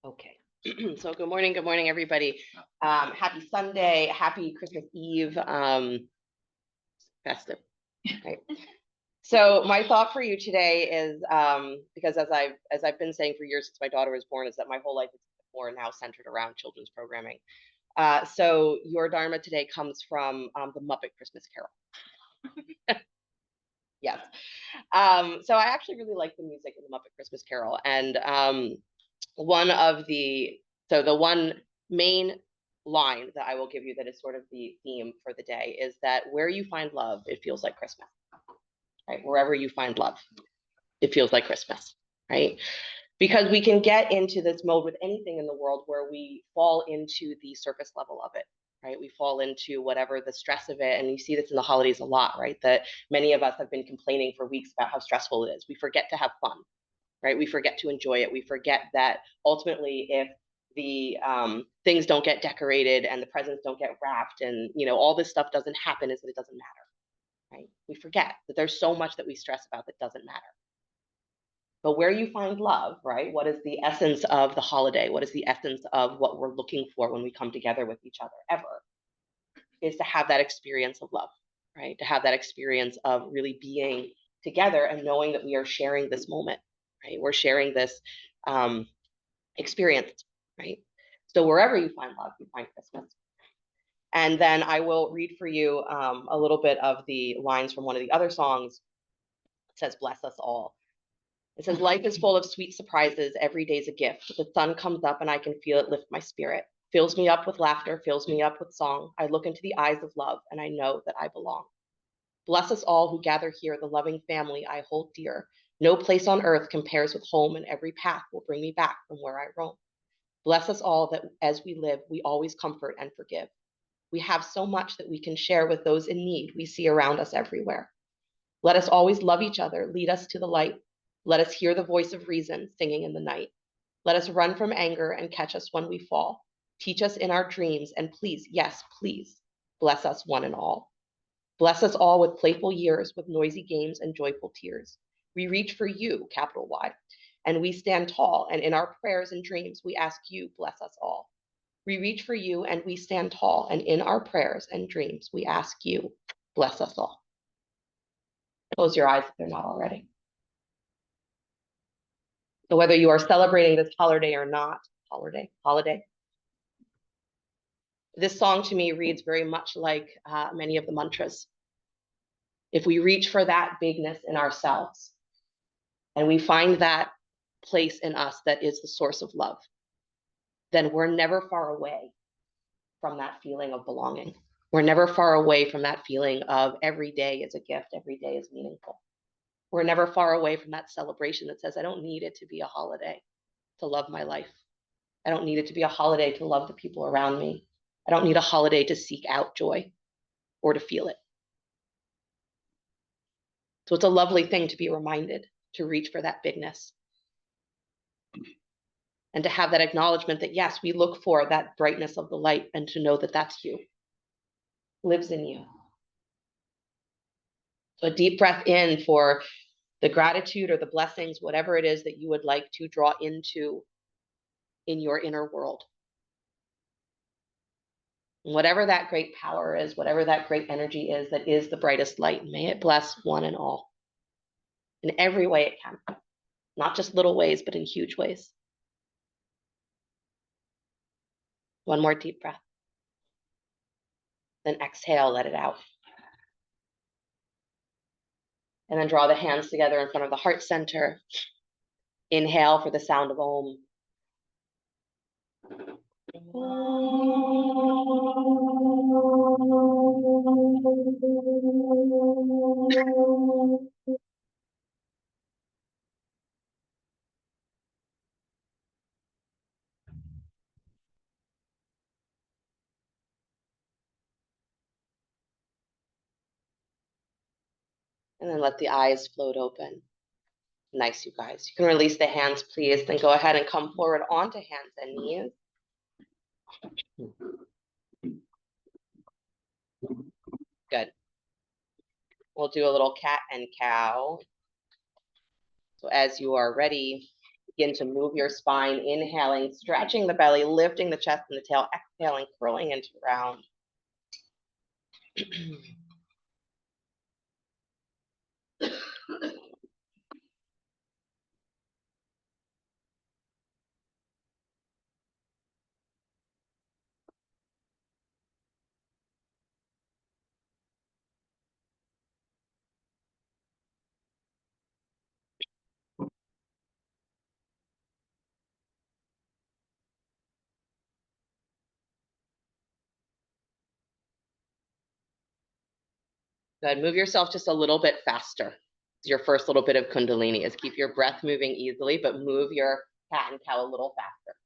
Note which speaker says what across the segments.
Speaker 1: Okay. So good morning, everybody. Happy Sunday, happy Christmas Eve, festive. Right. So my thought for you today is because as I've been saying for years since my daughter was born, is that my whole life is more now centered around children's programming. So your Dharma today comes from the Muppet Christmas Carol. Yes. So I actually really like the music in the Muppet Christmas Carol, and the one main line that I will give you that is sort of the theme for the day is that where you find love, it feels like Christmas, right? Wherever you find love, it feels like Christmas, right? Because we can get into this mode with anything in the world where we fall into the surface level of it, right? We fall into whatever the stress of it. And you see this in the holidays a lot, right? That many of us have been complaining for weeks about how stressful it is. We forget to have fun, right? We forget to enjoy it. We forget that ultimately if the things don't get decorated and the presents don't get wrapped and, all this stuff doesn't happen, is that it doesn't matter, right? We forget that there's so much that we stress about that doesn't matter. But where you find love, right? What is the essence of the holiday? What is the essence of what we're looking for when we come together with each other ever? Is to have that experience of love, right? To have that experience of really being together and knowing that we are sharing this moment, right? We're sharing this experience, right? So wherever you find love, you find Christmas. And then I will read for you a little bit of the lines from one of the other songs. It says, "Bless us all." It says, "Life is full of sweet surprises. Every day's a gift. The sun comes up and I can feel it lift my spirit. Fills me up with laughter, fills me up with song. I look into the eyes of love and I know that I belong. Bless us all who gather here, the loving family I hold dear. No place on earth compares with home, and every path will bring me back from where I roam. Bless us all that as we live, we always comfort and forgive. We have so much that we can share with those in need we see around us everywhere. Let us always love each other, lead us to the light. Let us hear the voice of reason singing in the night. Let us run from anger and catch us when we fall. Teach us in our dreams, and please, yes, please, bless us one and all. Bless us all with playful years, with noisy games and joyful tears. We reach for you, capital Y, and we stand tall, and in our prayers and dreams, we ask you, bless us all. We reach for you, and we stand tall, and in our prayers and dreams, we ask you, bless us all. Close your eyes if they're not already. So whether you are celebrating this holiday or not, holiday, this song to me reads very much like many of the mantras. If we reach for that bigness in ourselves and we find that place in us that is the source of love, then we're never far away from that feeling of belonging. We're never far away from that feeling of every day is a gift, every day is meaningful. We're never far away from that celebration that says, I don't need it to be a holiday to love my life. I don't need it to be a holiday to love the people around me. I don't need a holiday to seek out joy or to feel it. So it's a lovely thing to be reminded to reach for that bigness and to have that acknowledgement that, yes, we look for that brightness of the light and to know that that's you, lives in you. So a deep breath in for the gratitude or the blessings, whatever it is that you would like to draw into in your inner world. Whatever that great power is, whatever that great energy is that is the brightest light, may it bless one and all in every way it can, not just little ways, but in huge ways. One more deep breath. Then exhale, let it out. And then draw the hands together in front of the heart center. Inhale for the sound of Om. And then let the eyes float open. Nice, you guys. You can release the hands, please. Then go ahead and come forward onto hands and knees. Good. We'll do a little cat and cow. So as you are ready, Begin to move your spine, inhaling, stretching the belly, lifting the chest and the tail, exhaling, curling into round. Good. Move yourself just a little bit faster. Your first little bit of Kundalini is keep your breath moving easily, but move your cat and cow a little faster.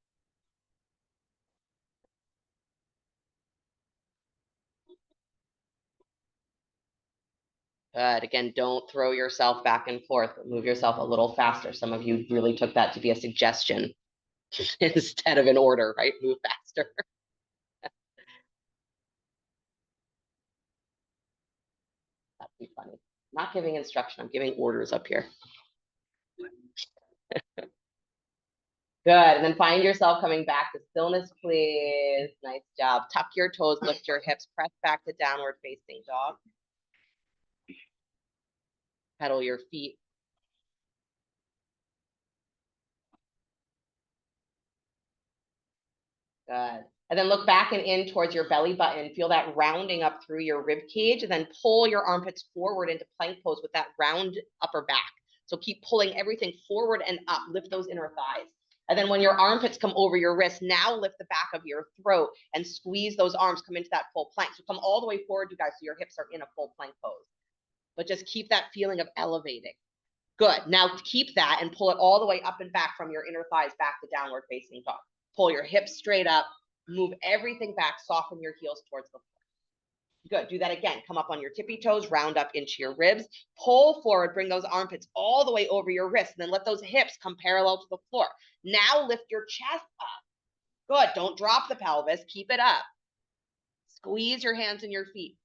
Speaker 1: Good. Again, don't throw yourself back and forth, but move yourself a little faster. Some of you really took that to be a suggestion instead of an order, right? Move faster. That'd be funny. I'm not giving instruction, I'm giving orders up here. Good. And then find yourself coming back to stillness, please. Nice job. Tuck your toes, lift your hips, press back to downward facing dog. Pedal your feet. Good. And then look back and in towards your belly button. Feel that rounding up through your rib cage, and then pull your armpits forward into plank pose with that round upper back. So keep pulling everything forward and up. Lift those inner thighs. And then when your armpits come over your wrist, now lift the back of your throat and squeeze those arms, come into that full plank. So come all the way forward, you guys, so your hips are in a full plank pose. But just keep that feeling of elevating. Good. Now keep that and pull it all the way up and back from your inner thighs back to downward facing dog. Pull your hips straight up, move everything back, soften your heels towards the floor. Good. Do that again. Come up on your tippy toes, round up into your ribs, pull forward, bring those armpits all the way over your wrists, and then let those hips come parallel to the floor. Now lift your chest up. Good. Don't drop the pelvis. Keep it up. Squeeze your hands and your feet.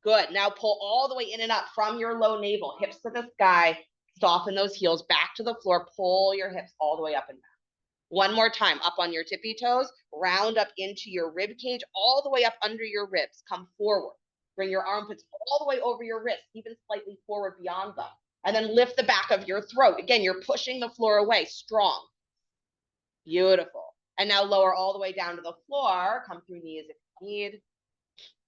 Speaker 1: Good. Now pull all the way in and up from your low navel, hips to the sky. Soften those heels back to the floor. Pull your hips all the way up and back. One more time, up on your tippy toes, round up into your rib cage, all the way up under your ribs. Come forward. Bring your armpits all the way over your wrists, even slightly forward beyond them. And then lift the back of your throat. Again, you're pushing the floor away, strong. Beautiful. And now lower all the way down to the floor. Come through knees if you need.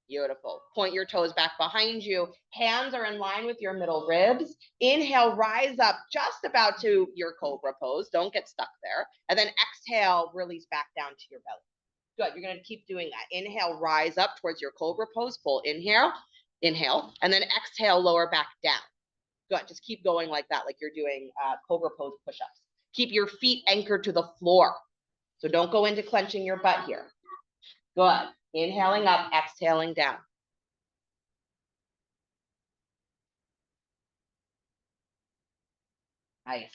Speaker 1: Beautiful. Point your toes back behind you. Hands are in line with your middle ribs. Inhale, rise up just about to your cobra pose. Don't get stuck there. And then exhale, release back down to your belly. Good. You're going to keep doing that. Inhale, rise up towards your cobra pose. Full inhale. Inhale. And then exhale, lower back down. Good. Just keep going like that, like you're doing cobra pose push-ups. Keep your feet anchored to the floor. So don't go into clenching your butt here. Good. Inhaling up, exhaling down. Nice.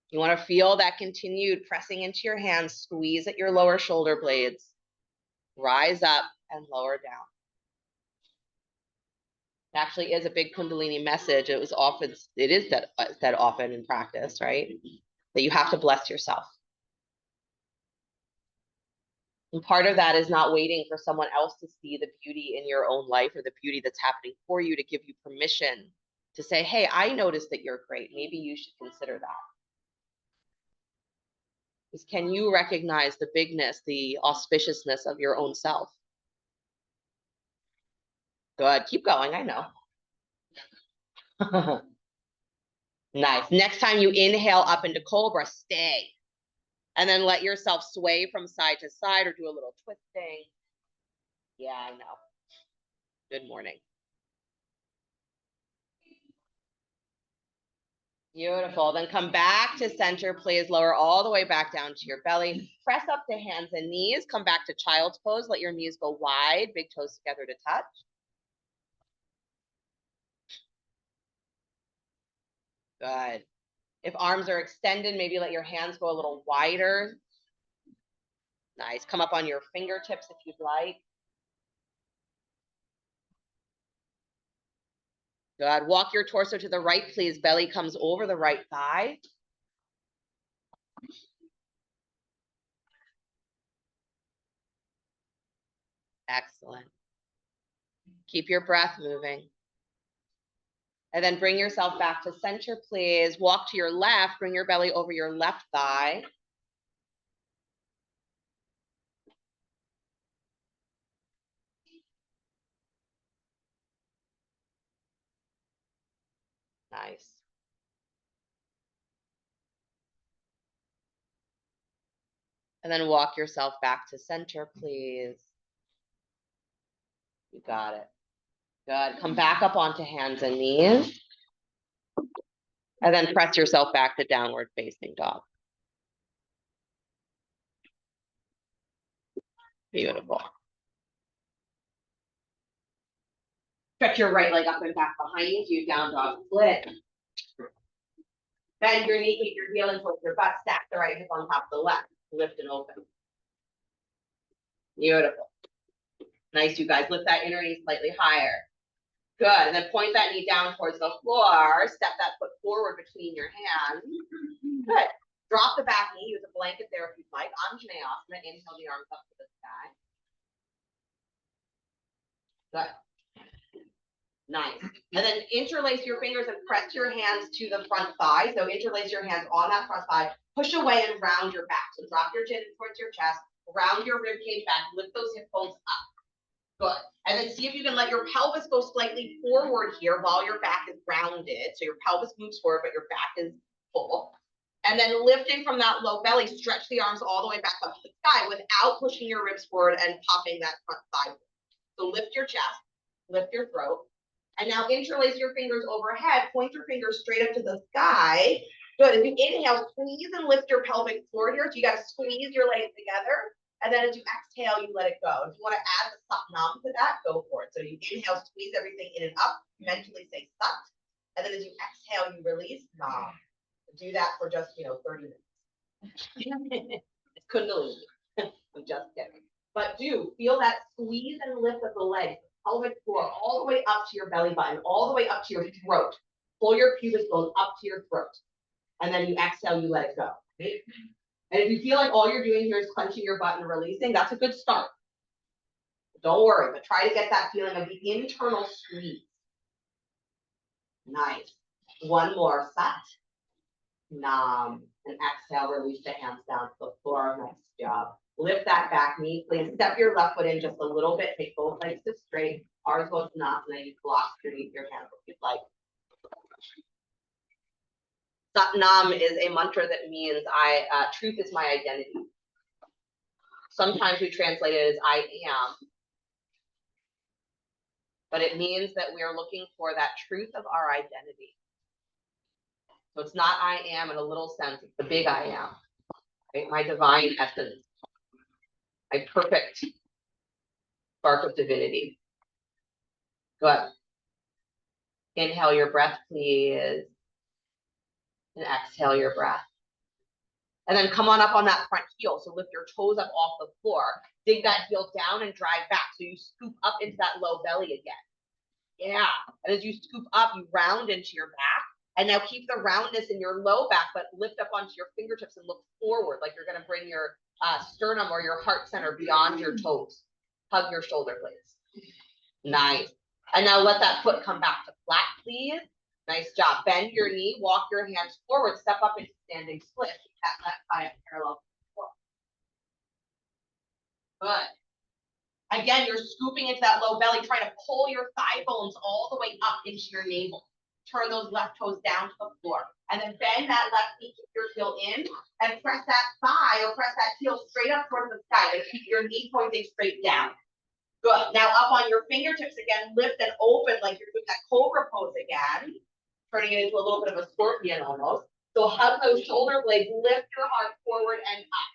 Speaker 1: You want to feel that continued pressing into your hands, squeeze at your lower shoulder blades, rise up and lower down. It actually is a big Kundalini message. It is said often in practice, right? That you have to bless yourself. And part of that is not waiting for someone else to see the beauty in your own life or the beauty that's happening for you to give you permission to say, hey, I noticed that you're great. Maybe you should consider that. Is can you recognize the bigness, the auspiciousness of your own self? Good. Keep going. I know. Nice. Next time you inhale up into cobra, stay. And then let yourself sway from side to side or do a little twisting. Yeah, I know. Good morning. Beautiful. Then come back to center, please. Lower all the way back down to your belly. Press up to hands and knees. Come back to child's pose. Let your knees go wide. Big toes together to touch. Good. If arms are extended, maybe let your hands go a little wider. Nice. Come up on your fingertips if you'd like. Good. Walk your torso to the right, please. Belly comes over the right thigh. Excellent. Keep your breath moving. And then bring yourself back to center, please. Walk to your left, bring your belly over your left thigh. Nice. And then walk yourself back to center, please. You got it. Good. Come back up onto hands and knees. And then press yourself back to downward facing dog. Beautiful. Stretch your right leg up and back behind you, down dog split. Bend your knee, keep your heel in towards your butt, stack the right hip on top of the left. Lift and open. Beautiful. Nice, you guys. Lift that inner knee slightly higher. Good. And then point that knee down towards the floor. Step that foot forward between your hands. Good. Drop the back knee. Use a blanket there if you'd like. Anjaneyasana. Inhale the arms up to the sky. Good. Nice. And then interlace your fingers and press your hands to the front thigh. So interlace your hands on that front thigh. Push away and round your back. So drop your chin towards your chest. Round your rib cage back. Lift those hip bones up. Good. And then see if you can let your pelvis go slightly forward here while your back is rounded. So your pelvis moves forward, but your back is full. And then lifting from that low belly, stretch the arms all the way back up to the sky without pushing your ribs forward and popping that front thigh. So lift your chest, lift your throat. And now interlace your fingers overhead. Point your fingers straight up to the sky. Good. As you inhale, squeeze and lift your pelvic floor here. So you got to squeeze your legs together. And then as you exhale, you let it go. If you want to add the Satnam to that, go for it. So you inhale, squeeze everything in and up, mentally say Sat. And then as you exhale, you release Nam. Do that for just, 30 minutes. It's Kundalini. I'm just kidding. But do feel that squeeze and lift of the legs, pelvic floor, all the way up to your belly button, all the way up to your throat. Pull your pubic bone up to your throat. And then you exhale, you let it go. Okay? And if you feel like all you're doing here is clenching your butt and releasing, that's a good start. Don't worry, but try to get that feeling of the internal squeeze. Nice. One more. Sat. Nam. And exhale, release the hands down to the floor. Nice job. Lift that back knee, please. Step your left foot in just a little bit. Take both legs to straight. Ardha Uttanasana. You block underneath your hands if you'd like. Satnam is a mantra that means truth is my identity. Sometimes we translate it as I am, but it means that we are looking for that truth of our identity. So it's not I am in a little sense, it's the big I am, right? My divine essence, my perfect spark of divinity. Good. Inhale your breath, please. And exhale your breath. And then come on up on that front heel. So lift your toes up off the floor. Dig that heel down and drive back. So you scoop up into that low belly again. Yeah. And as you scoop up, you round into your back. And now keep the roundness in your low back, but lift up onto your fingertips and look forward, like you're going to bring your sternum or your heart center beyond your toes. Hug your shoulder blades. Nice. And now let that foot come back to flat, please. Nice job. Bend your knee, walk your hands forward, step up into standing split. That left thigh up parallel to the floor. Good. Again, you're scooping into that low belly, trying to pull your thigh bones all the way up into your navel. Turn those left toes down to the floor. And then bend that left knee, keep your heel in, and press that thigh or press that heel straight up towards the sky. And keep your knee pointing straight down. Good. Now up on your fingertips again, lift and open like you're doing that cobra pose again. Turning it into a little bit of a scorpion almost. So hug those shoulder blades, lift your heart forward and up.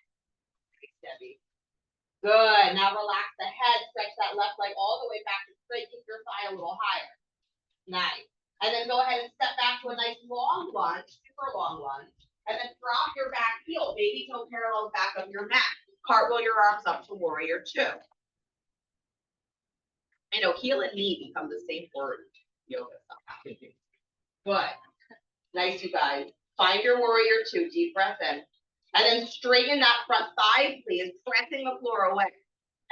Speaker 1: Steady. Good. Now relax the head, stretch that left leg all the way back and straight, keep your thigh a little higher. Nice. And then go ahead and step back to a nice long lunge, super long lunge. And then drop your back heel, baby toe parallels back of your mat. Cartwheel your arms up to warrior two. Heel and knee become the same word in yoga somehow. Good. Nice, you guys. Find your warrior two, deep breath in. And then straighten that front thigh, please, pressing the floor away.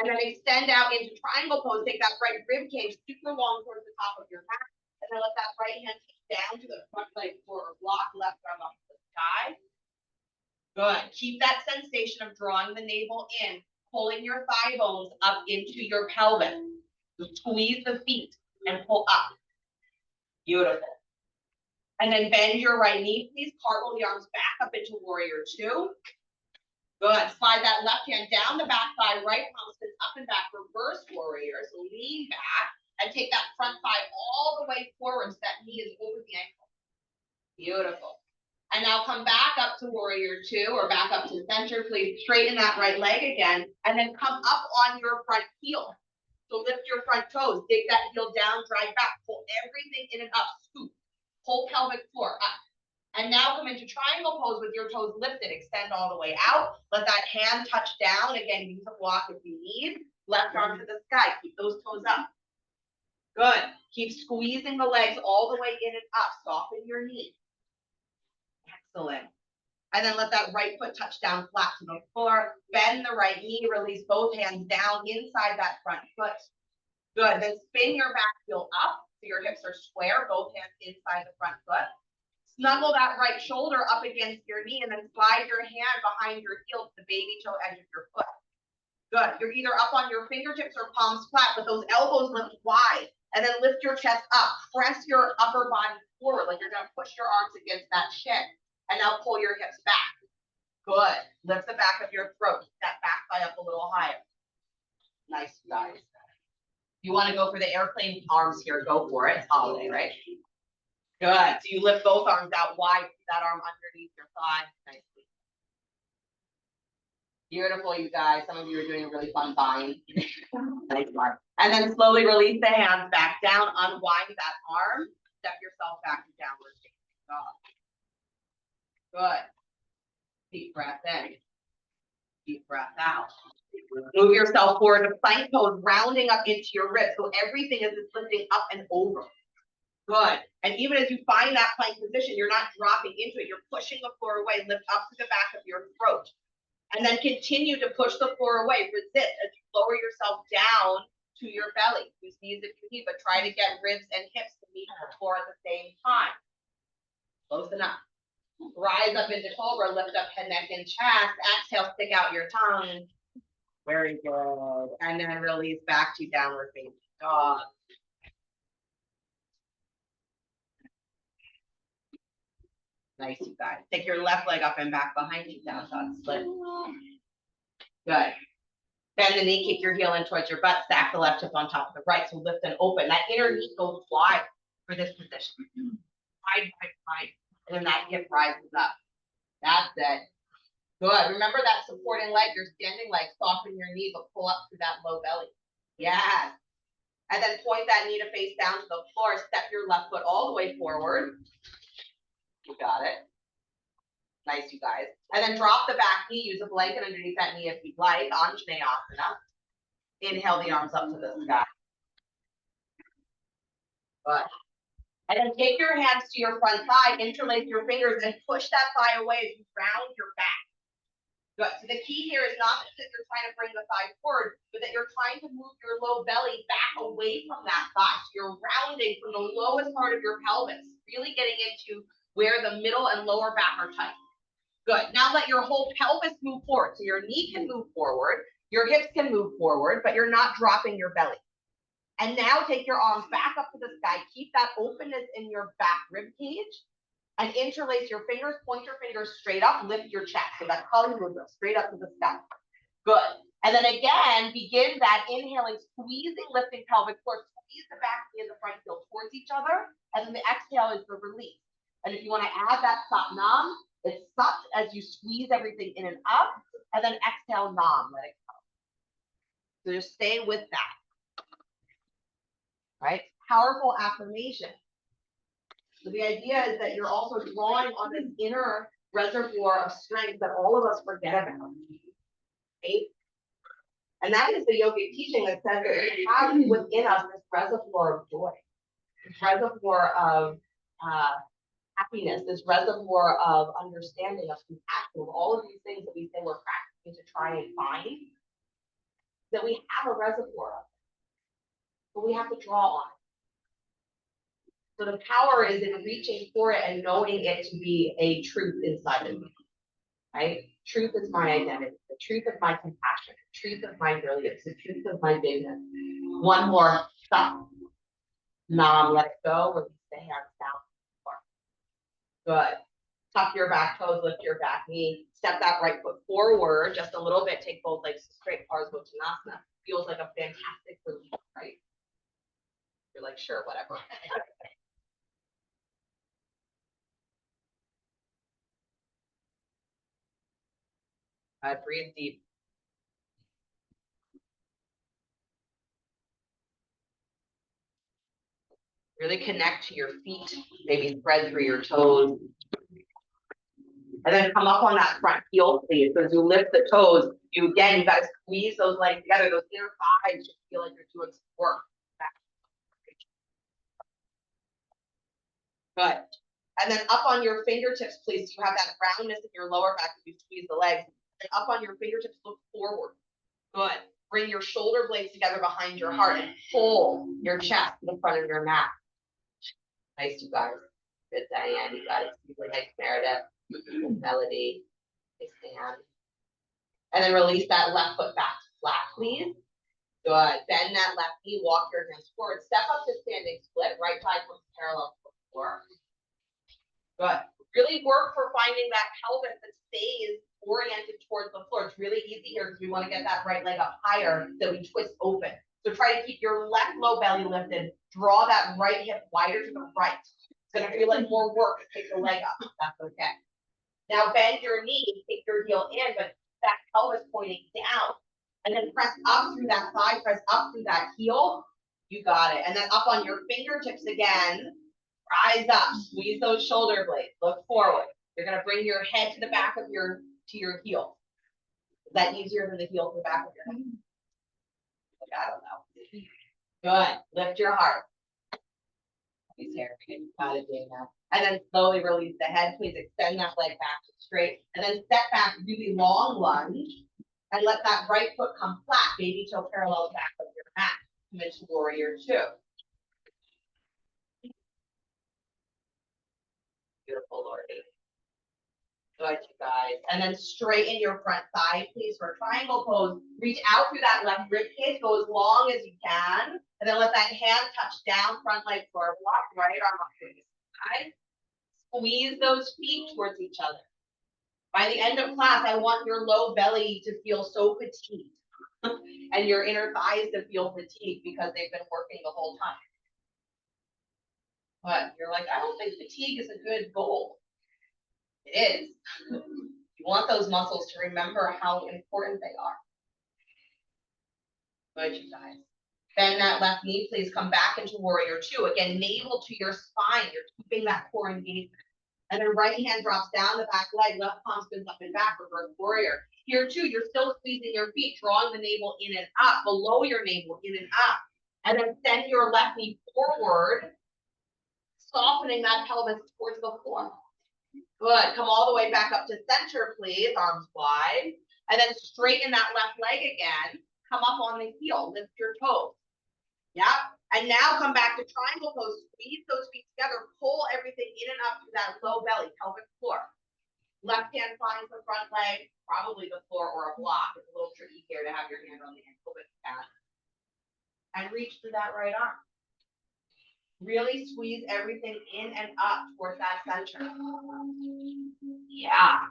Speaker 1: And then extend out into triangle pose. Take that right rib cage super long towards the top of your mat. And then let that right hand down to the front leg floor or block, left arm up to the sky. Good. Keep that sensation of drawing the navel in, pulling your thigh bones up into your pelvis. Squeeze the feet and pull up. Beautiful. And then bend your right knee, please. Cartwheel the arms back up into warrior two. Good. Slide that left hand down the back thigh, right palm spins up and back, reverse warrior. So lean back and take that front thigh all the way forward so that knee is over the ankle. Beautiful. And now come back up to warrior two or back up to center, please. Straighten that right leg again and then come up on your front heel. So lift your front toes, dig that heel down, drive back, pull everything in and up, scoop, whole pelvic floor up. And now come into triangle pose with your toes lifted, extend all the way out. Let that hand touch down. Again, use a block if you need. Left arm to the sky, keep those toes up. Good, keep squeezing the legs all the way in and up, soften your knee. Excellent. And then let that right foot touch down flat to the floor. Bend the right knee, release both hands down inside that front foot. Good, then spin your back heel up so your hips are square, both hands inside the front foot. Snuggle that right shoulder up against your knee and then slide your hand behind your heel to the baby toe edge of your foot. Good, you're either up on your fingertips or palms flat, but those elbows lift wide. And then lift your chest up, press your upper body forward, like you're gonna push your arms against that shin. And now pull your hips back. Good. Lift the back of your throat. Keep that back thigh up a little higher. Nice, guys. You want to go for the airplane arms here, go for it. It's holiday, right? Good. So you lift both arms out wide. Keep that arm underneath your thigh. Nicely. Beautiful, you guys. Some of you are doing a really fun bind. Nice one. And then slowly release the hands back down. Unwind that arm. Step yourself back to downward facing dog. Good. Deep breath in. Deep breath out. Move yourself forward to plank pose, rounding up into your ribs. So everything is lifting up and over. Good. And even as you find that plank position, you're not dropping into it. You're pushing the floor away. Lift up to the back of your throat. And then continue to push the floor away. Resist as you lower yourself down to your belly. Use knees if you need, but try to get ribs and hips to meet the floor at the same time. Close enough. Rise up into cobra, lift up head, neck, and chest. Exhale, stick out your tongue. Very good. And then release back to downward facing dog. Nice, you guys. Take your left leg up and back behind you, down dog split. Good. Bend the knee, kick your heel in towards your butt, stack the left hip on top of the right. So lift and open. That inner knee goes wide for this position. Wide, wide, wide. And then that hip rises up. That's it. Good. Remember that supporting leg, your standing leg. Soften your knee, but pull up through that low belly. Yes. And then point that knee to face down to the floor. Step your left foot all the way forward. You got it. Nice, you guys. And then drop the back knee. Use a blanket underneath that knee if you'd like. Anjaneyasana. Inhale the arms up to the sky. Good. And then take your hands to your front thigh, interlace your fingers, and push that thigh away as you round your back. Good. So the key here is not that you're trying to bring the thigh forward, but that you're trying to move your low belly back away from that thigh. So you're rounding from the lowest part of your pelvis, really getting into where the middle and lower back are tight. Good. Now let your whole pelvis move forward. So your knee can move forward, your hips can move forward, but you're not dropping your belly. And now take your arms back up to the sky. Keep that openness in your back rib cage and interlace your fingers. Point your fingers straight up. Lift your chest. So that Kali Mudra, straight up to the sky. Good. And then again, begin that inhaling, squeezing, lifting pelvic floor. Squeeze the back knee and the front heel towards each other. And then the exhale is the release. And if you want to add that Satnam, it's Sat as you squeeze everything in and up. And then exhale, Nam. Let it go. So just stay with that. Right? Powerful affirmation. So the idea is that you're also drawing on this inner reservoir of strength that all of us forget about. Right? And that is the yogic teaching that says that we have within us this reservoir of joy, this reservoir of happiness, this reservoir of understanding, of compassion, of all of these things that we say we're practicing to try and find. that we have a reservoir of, but we have to draw on it. So the power is in reaching for it and knowing it to be a truth inside of me, right? Truth is my identity, the truth of my compassion, the truth of my brilliance, the truth of my bigness. One more, stop, nom, let it go, release the hands down. Good. Tuck your back toes, lift your back knee, step that right foot forward just a little bit, take both legs straight, Parsvottanasana. Feels like a fantastic relief, right? You're like, sure, whatever. Breathe deep. Really connect to your feet, maybe spread through your toes. And then come up on that front heel, please. So as you lift the toes, you got to squeeze those legs together. Those inner thighs just feel like you're doing some work. Good. And then up on your fingertips, please. You have that roundness in your lower back as you squeeze the legs. And up on your fingertips, look forward. Good. Bring your shoulder blades together behind your heart and pull your chest to the front of your mat. Nice, you guys. Good, Diane. You got it. Nice, Meredith. Melody. Nice, Dan. And then release that left foot back flat, please. Good. Bend that left knee. Walk your hands forward. Step up to standing split. Right thigh comes parallel to the floor. Good. Really work for finding that pelvis that stays oriented towards the floor. It's really easy here because we want to get that right leg up higher so we twist open. So try to keep your left low belly lifted. Draw that right hip wider to the right. It's going to feel like more work to take the leg up. That's okay. Now bend your knee, take your heel in, but that pelvis pointing down. And then press up through that thigh, press up through that heel. You got it. And then up on your fingertips again. Rise up, squeeze those shoulder blades, look forward. You're gonna bring your head to the back of your heel. Is that easier than the heel to the back of your head? I don't know. Good, lift your heart. Got it, Dana. And then slowly release the head, please extend that leg back straight. And then step back, really long lunge. And let that right foot come flat, baby toe parallel back of your mat. Come into warrior two. Beautiful, Lordy. Good, you guys. And then straighten your front thigh, please, for a triangle pose. Reach out through that left rib cage, go as long as you can. And then let that hand touch down, front leg forward block, right arm up to the side. Squeeze those feet towards each other. By the end of class, I want your low belly to feel so fatigued and your inner thighs to feel fatigued because they've been working the whole time. But you're like, I don't think fatigue is a good goal. It is. You want those muscles to remember how important they are. Good, you guys. Bend that left knee, please. Come back into warrior two. Again, navel to your spine. You're keeping that core engagement. And then right hand drops down the back leg, left palm spins up and back, reverse warrior. Here too, you're still squeezing your feet, drawing the navel in and up, below your navel, in and up. And then send your left knee forward, softening that pelvis towards the floor. Good. Come all the way back up to center, please. Arms wide. And then straighten that left leg again. Come up on the heel. Lift your toes. Yep. And now come back to triangle pose. Squeeze those feet together. Pull everything in and up through that low belly, pelvic floor. Left hand finds the front leg, probably the floor or a block. It's a little tricky here to have your hand on the ankle, but you can. And reach through that right arm. Really squeeze everything in and up towards that center. Yeah.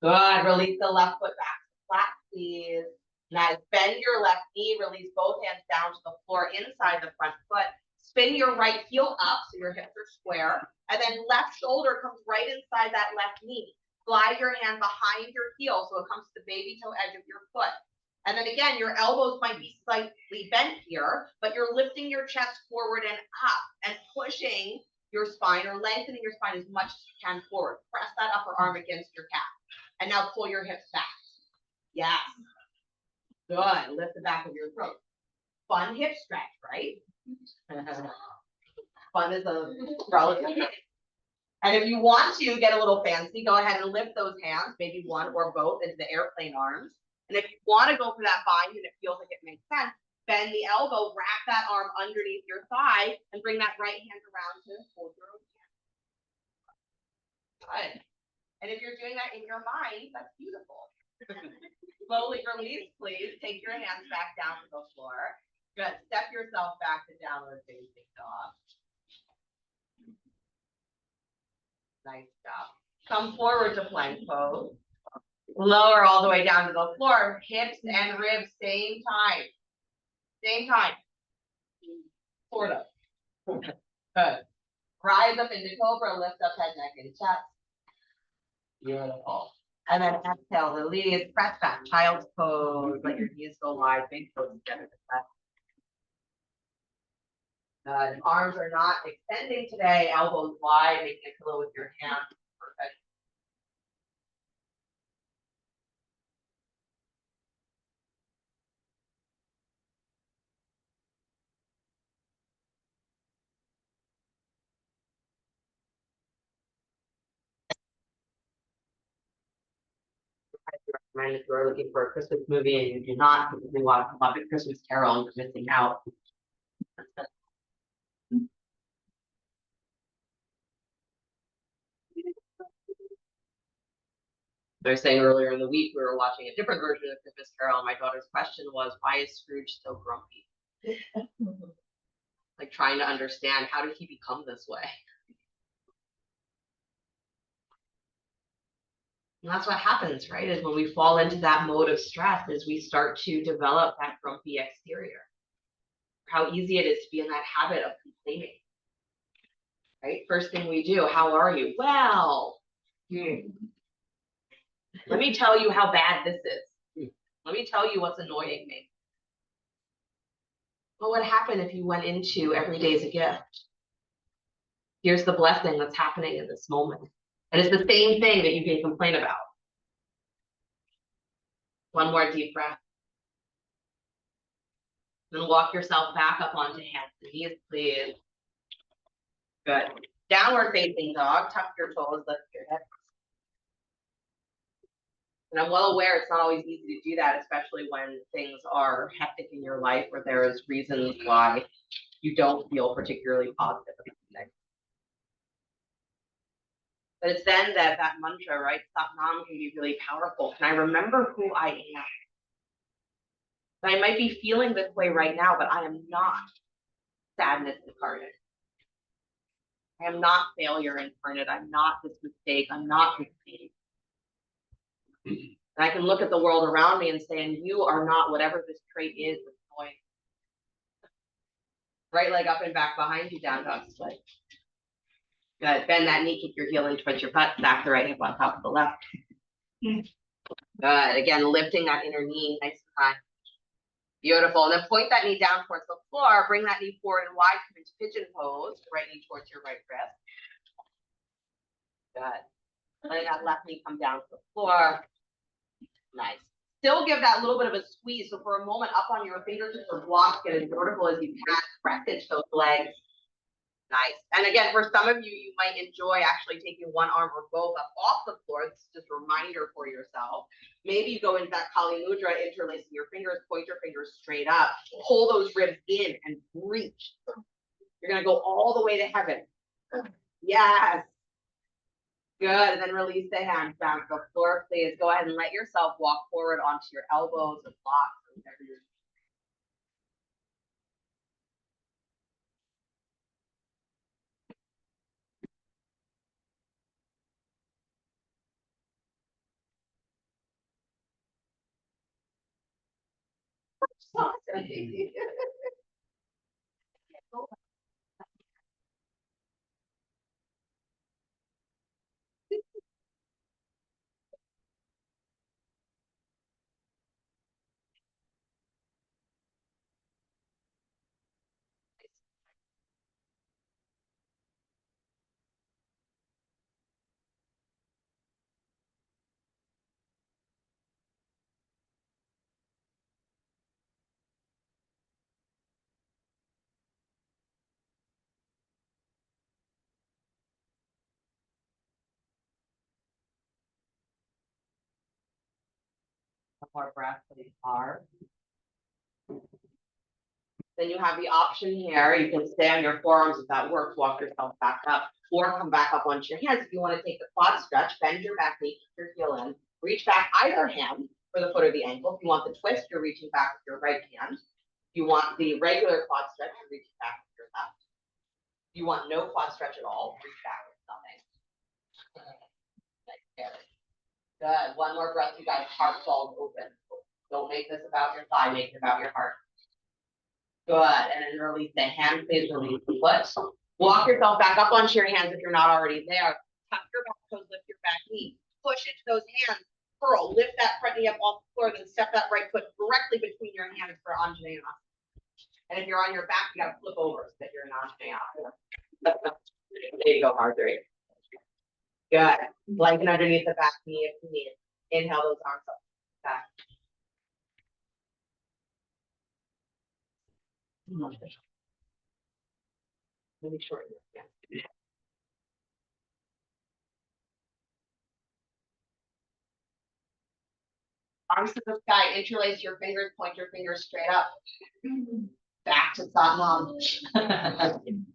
Speaker 1: Good. Release the left foot back flat, please. Now bend your left knee, release both hands down to the floor inside the front foot. Spin your right heel up so your hips are square. And then left shoulder comes right inside that left knee. Slide your hand behind your heel so it comes to the baby toe edge of your foot. And then again, your elbows might be slightly bent here, but you're lifting your chest forward and up and pushing your spine or lengthening your spine as much as you can forward. Press that upper arm against your calf. And now pull your hips back. Yes. Good. Lift the back of your throat. Fun hip stretch, right? Fun is a relative. And if you want to get a little fancy, go ahead and lift those hands, maybe one or both, into the airplane arms. And if you want to go for that bind and it feels like it makes sense, bend the elbow, wrap that arm underneath your thigh, and bring that right hand around to hold your own hand. Good. And if you're doing that in your mind, that's beautiful. Slowly release, please. Take your hands back down to the floor. Good. Step yourself back to downward facing dog. Nice job. Come forward to plank pose. Lower all the way down to the floor. Hips and ribs, same time. Same time. Sort of. Good. Rise up into cobra, lift up head, neck, and chest. Beautiful. And then exhale, release, press back, child's pose. Let your knees go wide, big toes together. Good. Arms are not extending today, elbows wide, making a pillow with your hands. Perfect. If you're looking for a Christmas movie and you do not typically watch a Muppet Christmas Carol, you're missing out. I was saying earlier in the week, we were watching a different version of Christmas Carol, and my daughter's question was, why is Scrooge so grumpy? Like trying to understand, how did he become this way? And that's what happens, right? Is when we fall into that mode of stress, is we start to develop that grumpy exterior. How easy it is to be in that habit of complaining, right? First thing we do, how are you? Well, let me tell you how bad this is. Let me tell you what's annoying me. What would happen if you went into every day is a gift? Here's the blessing that's happening in this moment. And it's the same thing that you can complain about. One more deep breath. Then walk yourself back up onto hands and knees, please. Good. Downward facing dog. Tuck your toes, lift your hips. And I'm well aware it's not always easy to do that, especially when things are hectic in your life or there is reasons why you don't feel particularly positive about things. But it's then that mantra, right? Satnam can be really powerful. Can I remember who I am? And I might be feeling this way right now, but I am not sadness incarnate. I am not failure incarnate. I'm not this mistake. I'm not this pain. And I can look at the world around me and say, and you are not whatever this trait is that's going. Right leg up and back behind you, down dog split. Good. Bend that knee, kick your heel in towards your butt, back the right hip on top of the left. Good. Again, lifting that inner knee nice and high. Beautiful. And then point that knee down towards the floor. Bring that knee forward and wide, come into pigeon pose. Right knee towards your right wrist. Good. Letting that left knee come down to the floor. Nice. Still give that little bit of a squeeze. So for a moment, up on your fingertips or blocks, get as vertical as you can. Press into those legs. Nice. And again, for some of you, you might enjoy actually taking one arm or both up off the floor. This is just a reminder for yourself. Maybe you go into that Kali Mudra, interlacing your fingers, point your fingers straight up, pull those ribs in and reach. You're going to go all the way to heaven. Yes. Good. And then release the hands down to the floor, please. Go ahead and let yourself walk forward onto your elbows and blocks or whatever you're. more breath, please. Hard. Then you have the option here. You can stay on your forearms if that works. Walk yourself back up, or come back up onto your hands. If you want to take the quad stretch, bend your back knee, keep your heel in. Reach back either hand for the foot or the ankle. If you want the twist, you're reaching back with your right hand. If you want the regular quad stretch, you're reaching back with your left. If you want no quad stretch at all, reach back with nothing. Good. One more breath, you guys. Heart falls open. Don't make this about your thigh. Make it about your heart. Good. And then release the hand, please. Release the foot. Walk yourself back up onto your hands if you're not already there. Tuck your back toes, lift your back knee. Push into those hands. Curl. Lift that front knee up off the floor. Then step that right foot directly between your hands for Anjaneyasana. And if you're on your back, you got to flip over so that you're in Anjaneyasana. There you go, Marjorie. Good. Blanket underneath the back knee if you need it. Inhale those arms up. Back. Let me shorten this again. Arms to the sky, interlace your fingers, point your fingers straight up. Back to Satnam.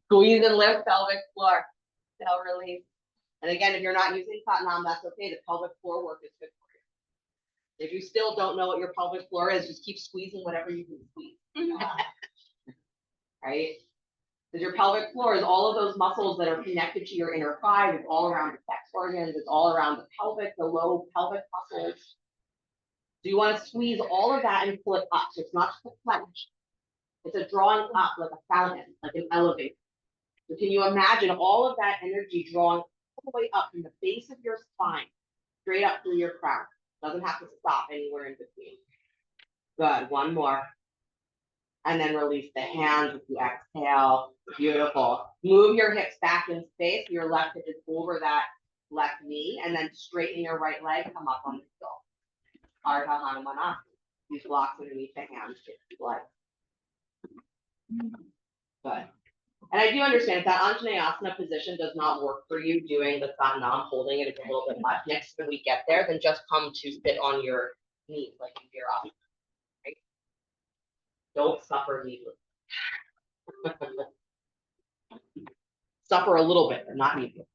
Speaker 1: Squeeze and lift pelvic floor. Exhale, release. And again, if you're not using Satnam, that's okay. The pelvic floor work is good for you. If you still don't know what your pelvic floor is, just keep squeezing whatever you can squeeze. Right? Because your pelvic floor is all of those muscles that are connected to your inner thigh. It's all around the sex organs. It's all around the pelvic, the low pelvic muscles. So you want to squeeze all of that and pull it up. So it's not just a clench. It's a drawing up like a fountain, like an elevator. So can you imagine all of that energy drawing all the way up from the base of your spine, straight up through your crown? Doesn't have to stop anywhere in between. Good. One more. And then release the hands as you exhale. Beautiful. Move your hips back in space. Your left hip is over that left knee. And then straighten your right leg. Come up on the heel. Ardha Hanumanasana. These blocks underneath the hands. Good. And I do understand if that Anjaneyasana position does not work for you, doing the Satnam, holding it a little bit much. Next time we get there, then just come to sit on your knees like you veer off. Right? Don't suffer needlessly. Suffer a little bit, but not needlessly.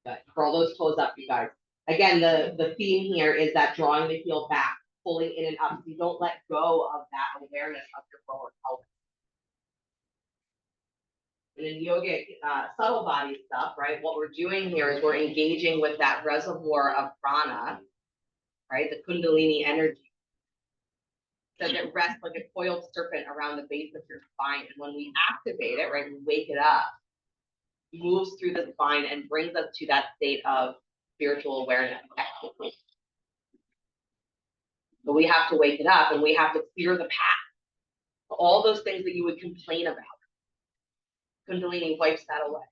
Speaker 1: Good. Curl those toes up, you guys. Again, the theme here is that drawing the heel back, pulling in and up. So you don't let go of that awareness of your lower pelvis. And in yogic subtle body stuff, right, what we're doing here is we're engaging with that reservoir of prana, right, the kundalini energy. So that rests like a coiled serpent around the base of your spine. And when we activate it, right, we wake it up, it moves through the spine and brings us to that state of spiritual awareness. But we have to wake it up and we have to clear the path. All those things that you would complain about. Kundalini wipes that away.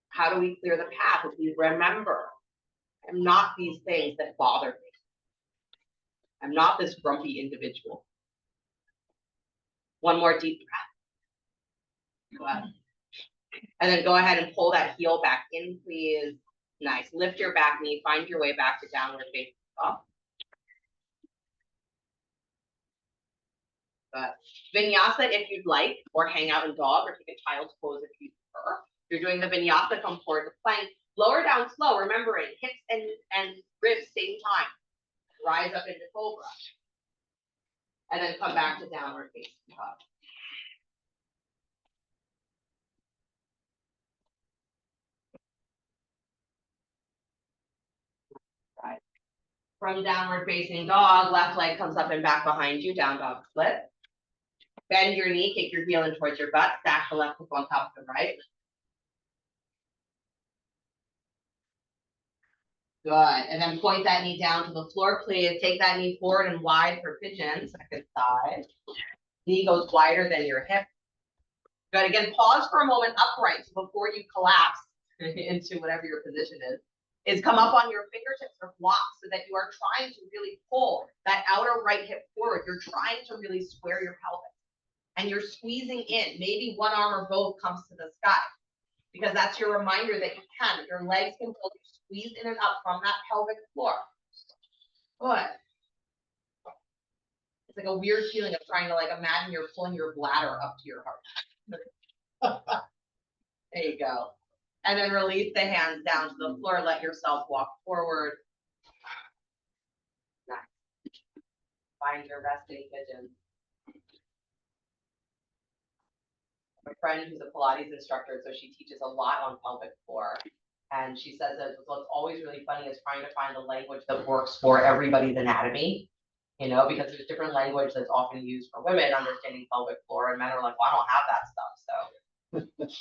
Speaker 1: How do we clear the path? If we remember, I'm not these things that bother me. I'm not this grumpy individual. One more deep breath. Go ahead. And then go ahead and pull that heel back in, please. Nice. Lift your back knee. Find your way back to downward facing dog. Vinyasa if you'd like, or hang out in dog, or take a child's pose if you prefer. If you're doing the vinyasa, come forward to plank. Lower down slow, remembering hips and ribs same time. Rise up into cobra. And then come back to downward facing dog. Right. From downward facing dog, left leg comes up and back behind you, down dog split. Bend your knee, kick your heel in towards your butt, stack the left foot on top of the right. Good. And then point that knee down to the floor, please. Take that knee forward and wide for pigeon, second side. Knee goes wider than your hip. Good. Again, pause for a moment upright so before you collapse into whatever your position is come up on your fingertips or block so that you are trying to really pull that outer right hip forward. You're trying to really square your pelvis. And you're squeezing in. Maybe one arm or both comes to the sky. because that's your reminder that you can, that your legs can pull you, squeeze in and up from that pelvic floor. Good. It's like a weird feeling of trying to like imagine you're pulling your bladder up to your heart. There you go. And then release the hands down to the floor. Let yourself walk forward. Nice. Find your resting pigeon. My friend who's a Pilates instructor, so she teaches a lot on pelvic floor. And she says that what's always really funny is trying to find the language that works for everybody's anatomy, you know, because there's different language that's often used for women understanding pelvic floor, and men are like, well, I don't have that stuff, so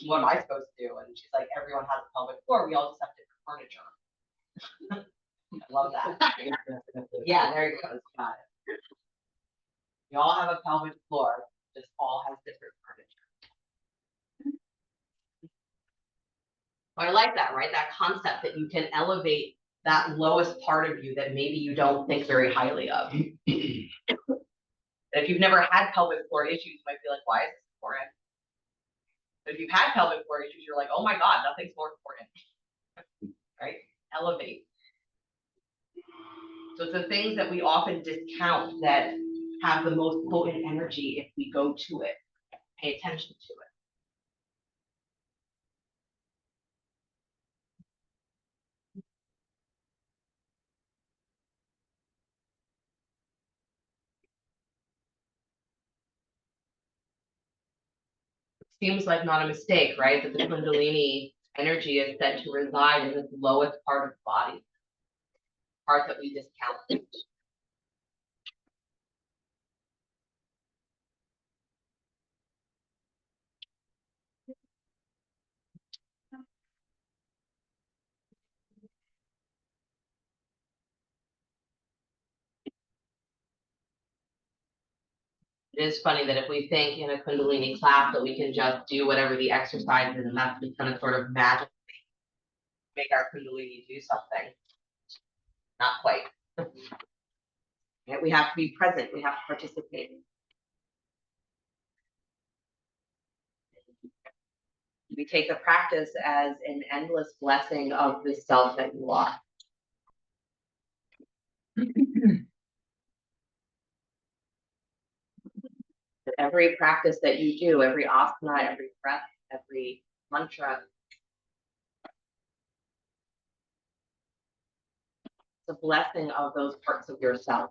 Speaker 1: what am I supposed to do? And she's like, everyone has a pelvic floor, we all just have different furniture. I love that. Yeah, there you go. Got it. We all have a pelvic floor, just all has different furniture. But I like that, right? That concept that you can elevate that lowest part of you that maybe you don't think very highly of. If you've never had pelvic floor issues, you might be like, why is this important? But if you've had pelvic floor issues, you're like, oh my God, nothing's more important. Right? Elevate. So it's the things that we often discount that have the most potent energy if we go to it, pay attention to it. Seems like not a mistake, right? That the Kundalini energy is said to reside in this lowest part of the body, part that we discount. It is funny that if we think in a Kundalini class that we can just do whatever the exercise is and that's going to sort of magically make our Kundalini do something. Not quite. We have to be present. We have to participate. We take the practice as an endless blessing of the self that you are. Every practice that you do, every asana, every breath, every mantra, it's a blessing of those parts of yourself.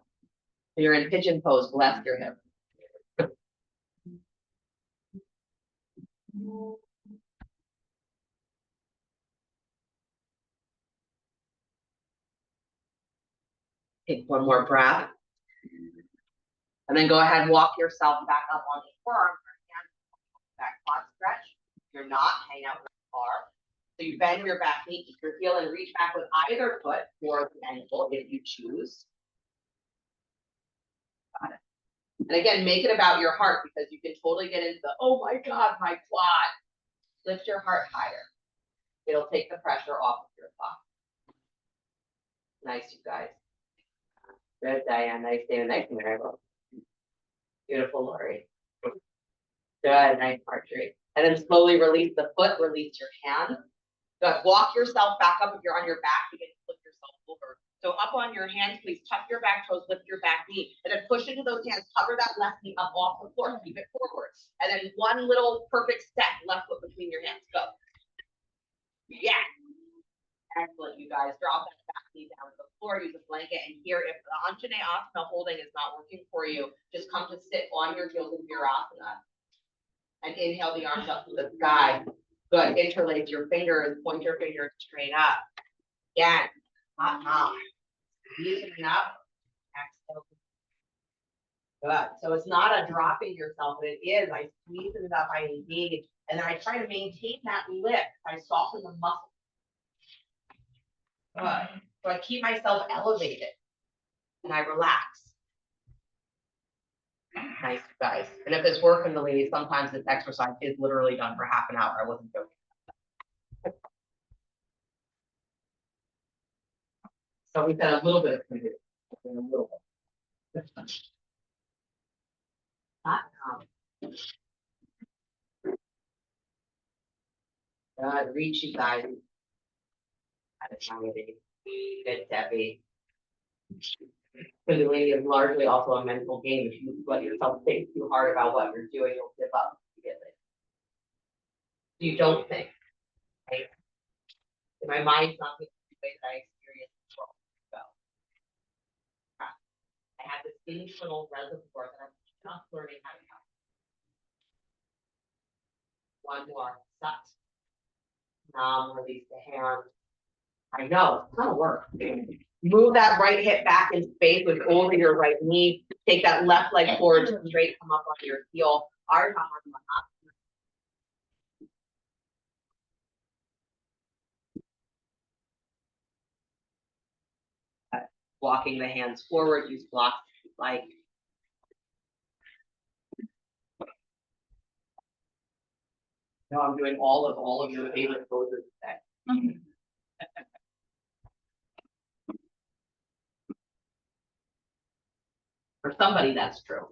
Speaker 1: You're in pigeon pose, bless your hip. Take one more breath. And then go ahead and walk yourself back up on the forearm, back quad stretch. If you're not, hang out really far. So you bend your back knee, keep your heel, and reach back with either foot for the ankle if you choose. Got it. And again, make it about your heart because you can totally get into the, oh my God, my quad. Lift your heart higher. It'll take the pressure off of your thought. Nice, you guys. Good, Diane. Nice, David. Nice, Maribel. Beautiful, Lori. Good, nice, Marjorie. And then slowly release the foot, release your hand. Good. Walk yourself back up. If you're on your back, you can flip yourself over. So up on your hands, please tuck your back toes, lift your back knee, and then push into those hands, cover that left knee up off the floor, keep it forward. And then one little perfect step, left foot between your hands. Go. Yeah. Excellent, you guys. Drop that back knee down to the floor, use a blanket, and here, if the Anjane Asana holding is not working for you, just come to sit on your heels in Virasana. And inhale the arms up to the sky. Good. Interlace your fingers, point your fingers straight up. Again. Using up. Exhale. Good. So it's not a dropping yourself, but it is. I squeeze it up, I engage, and then I try to maintain that lift. I soften the muscle. Good. So I keep myself elevated and I relax. Nice, guys. And if this works in the ladies, sometimes this exercise is literally done for half an hour. I wasn't joking. So we've got a little bit of a little bit. Not Reach, you guys. Good, Debbie. Kundalini is largely also a mental game. If you let yourself think too hard about what you're doing, you'll give up immediately. You don't think, right? My mind's not thinking the way that I experience the world. So I have this internal reservoir that I'm just learning how to have. One more. Sat. Nam, release the hand. I know, it's gonna work. Move that right hip back in space with over your right knee. Take that left leg forward, straight, come up on your heel. Walking the hands forward, use blocks like. No, I'm doing all of your favorite poses today. For somebody, that's true.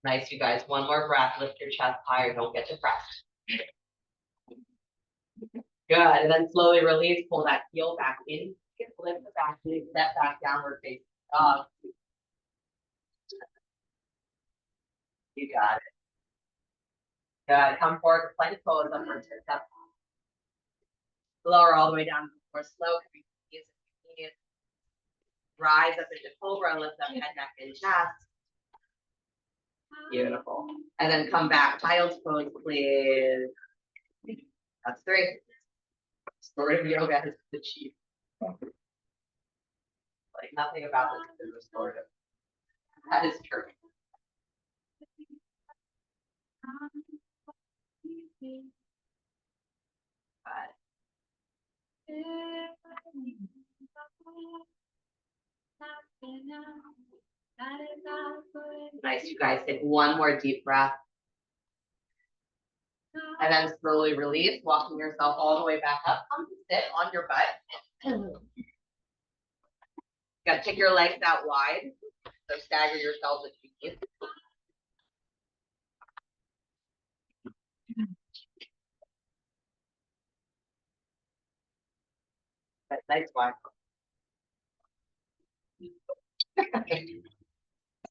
Speaker 1: Nice, you guys. One more breath. Lift your chest higher. Don't get depressed. Good. And then slowly release. Pull that heel back in. Lift the back knee. Step back, downward facing dog. You got it. Good. Come forward. Plank pose. Upward step. Lower all the way down to the floor. Slow. Rise up into cobra. Lift up head, neck, and chest. Beautiful. And then come back. Child's pose, please. That's 3. Restorative yoga has achieved. Like nothing about this is restorative. That is true. Nice, you guys. Take one more deep breath. And then slowly release, walking yourself all the way back up. Come to sit on your butt. You gotta take your legs out wide. So stagger yourselves if you need. Nice one.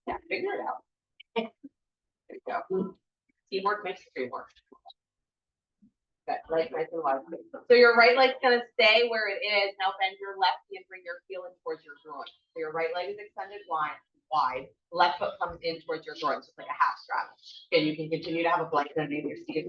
Speaker 1: Yeah, figure it out. There you go. Teamwork makes the dream work. Good. Leg nice and wide. So your right leg's gonna stay where it is. Now bend your left knee and bring your heel in towards your groin. So your right leg is extended wide. Left foot comes in towards your groin, just like a half straddle. Okay, you can continue to have a blanket underneath your seat.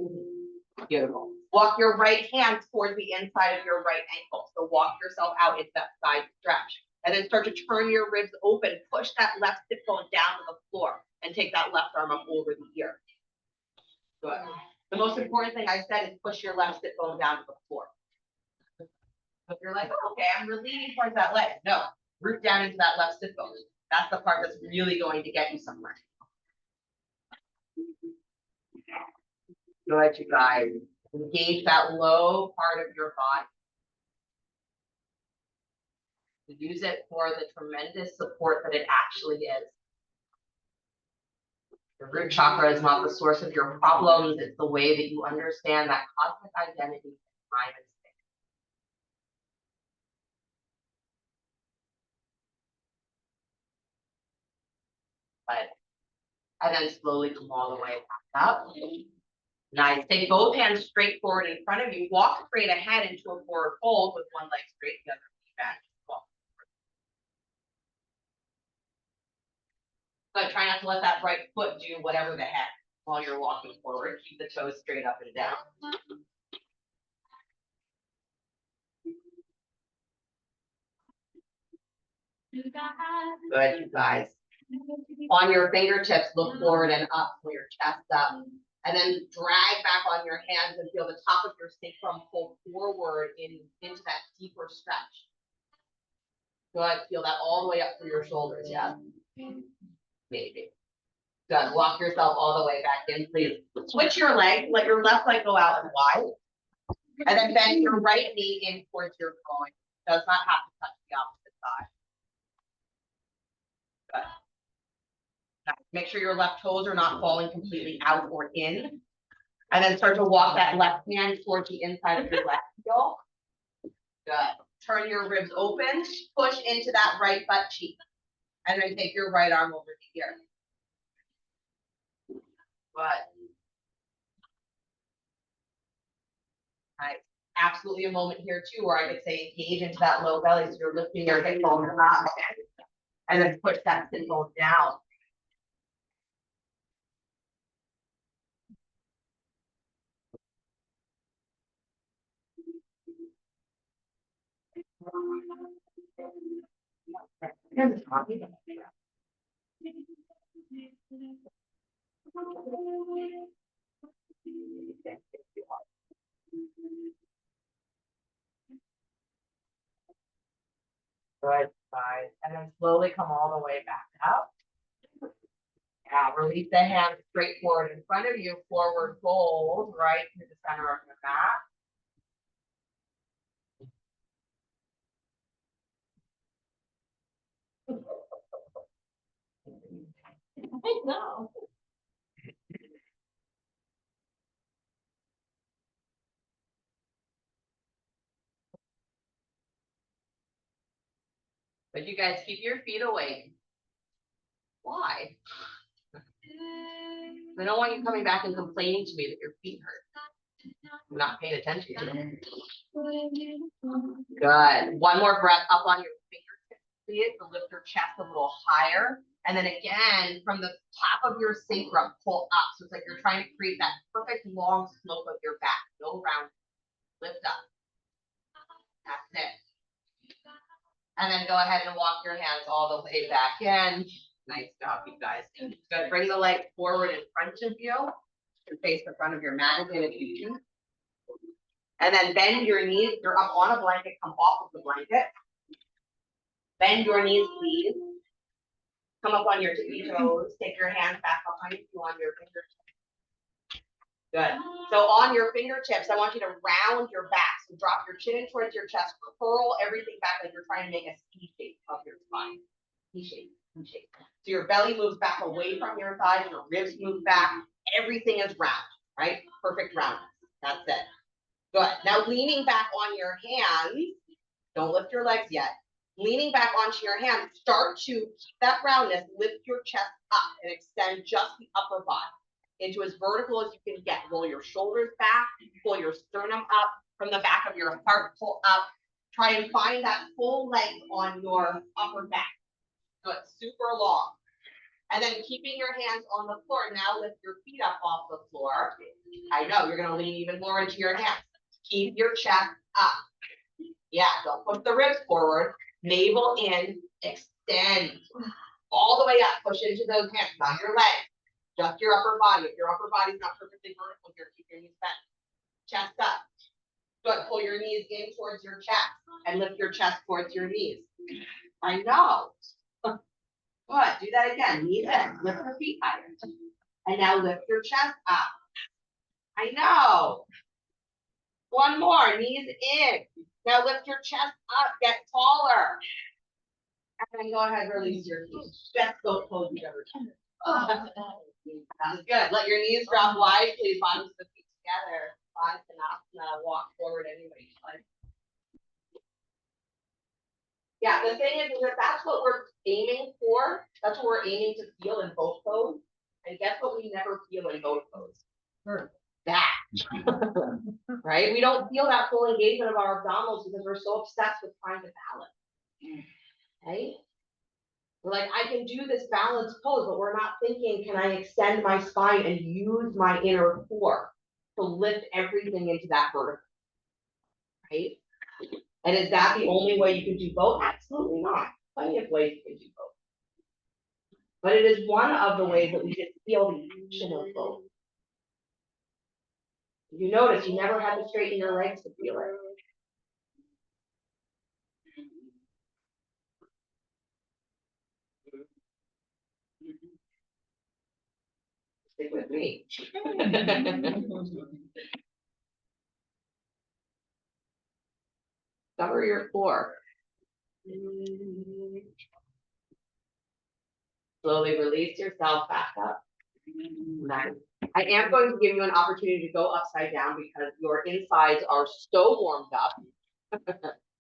Speaker 1: Beautiful. Walk your right hand towards the inside of your right ankle. So walk yourself out into that side stretch. And then start to turn your ribs open. Push that left hip bone down to the floor and take that left arm up over the ear. Good. The most important thing I said is push your left sit bone down to the floor. If you're like, oh, okay, I'm really leaning towards that leg. No, root down into that left sit bone. That's the part that's really going to get you somewhere. Good, you guys. Engage that low part of your body. Use it for the tremendous support that it actually is. The root chakra is not the source of your problems. It's the way that you understand that cosmic identity in time and space. And then slowly come all the way back up. Nice. Take both hands straight forward in front of you. Walk straight ahead into a forward fold with one leg straight, the other knee back. But try not to let that right foot do whatever the heck while you're walking forward. Keep the toes straight up and down. Good, you guys. On your fingertips, look forward and up, pull your chest up. And then drag back on your hands and feel the top of your sacrum pull forward into that deeper stretch. Good, feel that all the way up through your shoulders, yeah. Maybe. Good. Walk yourself all the way back in, please. Switch your leg. Let your left leg go out and wide. And then bend your right knee in towards your groin. Does not have to touch the opposite side. Good. Make sure your left toes are not falling completely out or in. And then start to walk that left hand towards the inside of your left heel. Good. Turn your ribs open. Push into that right butt cheek. And then take your right arm over to here. Good. Right. Absolutely a moment here too where I could say engage into that low belly, so you're lifting your hip bone up and then push that sit bone down. Good, guys. And then slowly come all the way back up. Yeah, release the hands straight forward in front of you, forward fold right to the center of the mat. I know. But you guys keep your feet awake. Why? I don't want you coming back and complaining to me that your feet hurt. I'm not paying attention to them. Good. One more breath up on your fingertips, please, to lift your chest a little higher. And then again, from the top of your sacrum, pull up. So it's like you're trying to create that perfect long slope of your back. No round. Lift up. That's it. And then go ahead and walk your hands all the way back in. Nice job, you guys. Good. Bring the legs forward in front of you. Face the front of your mat again if you can. And then bend your knees. You're up on a blanket. Come off of the blanket. Bend your knees, please. Come up on your tippy toes. Take your hands back behind you on your fingertips. Good. So on your fingertips, I want you to round your back. So drop your chin in towards your chest. Curl everything back like you're trying to make a C shape of your spine. C shape. C shape. So your belly moves back away from your thighs. Your ribs move back. Everything is round, right? Perfect roundness. That's it. Good. Now leaning back on your hands. Don't lift your legs yet. Leaning back onto your hands, start to keep that roundness, lift your chest up and extend just the upper body into as vertical as you can get. Roll your shoulders back, pull your sternum up from the back of your heart, pull up. Try and find that full length on your upper back. Good, super long. And then keeping your hands on the floor, now lift your feet up off the floor. I know, you're gonna lean even more into your hands. Keep your chest up. Yeah, don't push the ribs forward. Navel in, extend all the way up. Push into those hands, not your legs, just your upper body. If your upper body's not perfectly vertical here, keep your knees bent. Chest up. Good. Pull your knees in towards your chest and lift your chest towards your knees. I know. Good. Do that again. Knees in. Lift your feet higher. And now lift your chest up. I know. One more. Knees in. Now lift your chest up. Get taller. And then go ahead and release your feet. Chest go close each other. That's good. Let your knees drop wide, please. Bottoms of the feet together. Baddhasana, walk forward anyway. Yeah, the thing is that that's what we're aiming for. That's what we're aiming to feel in both poses. And guess what we never feel in both poses? That. Right? We don't feel that full engagement of our abdominals because we're so obsessed with trying to balance. Right? We're like, I can do this balanced pose, but we're not thinking, can I extend my spine and use my inner core to lift everything into that vertical? Right? And is that the only way you can do both? Absolutely not. Plenty of ways you can do both. But it is one of the ways that we can feel the action of both. You notice you never had to straighten your legs to feel it. Stick with me. Cover your floor. Slowly release yourself back up. Nice. I am going to give you an opportunity to go upside down because your insides are so warmed up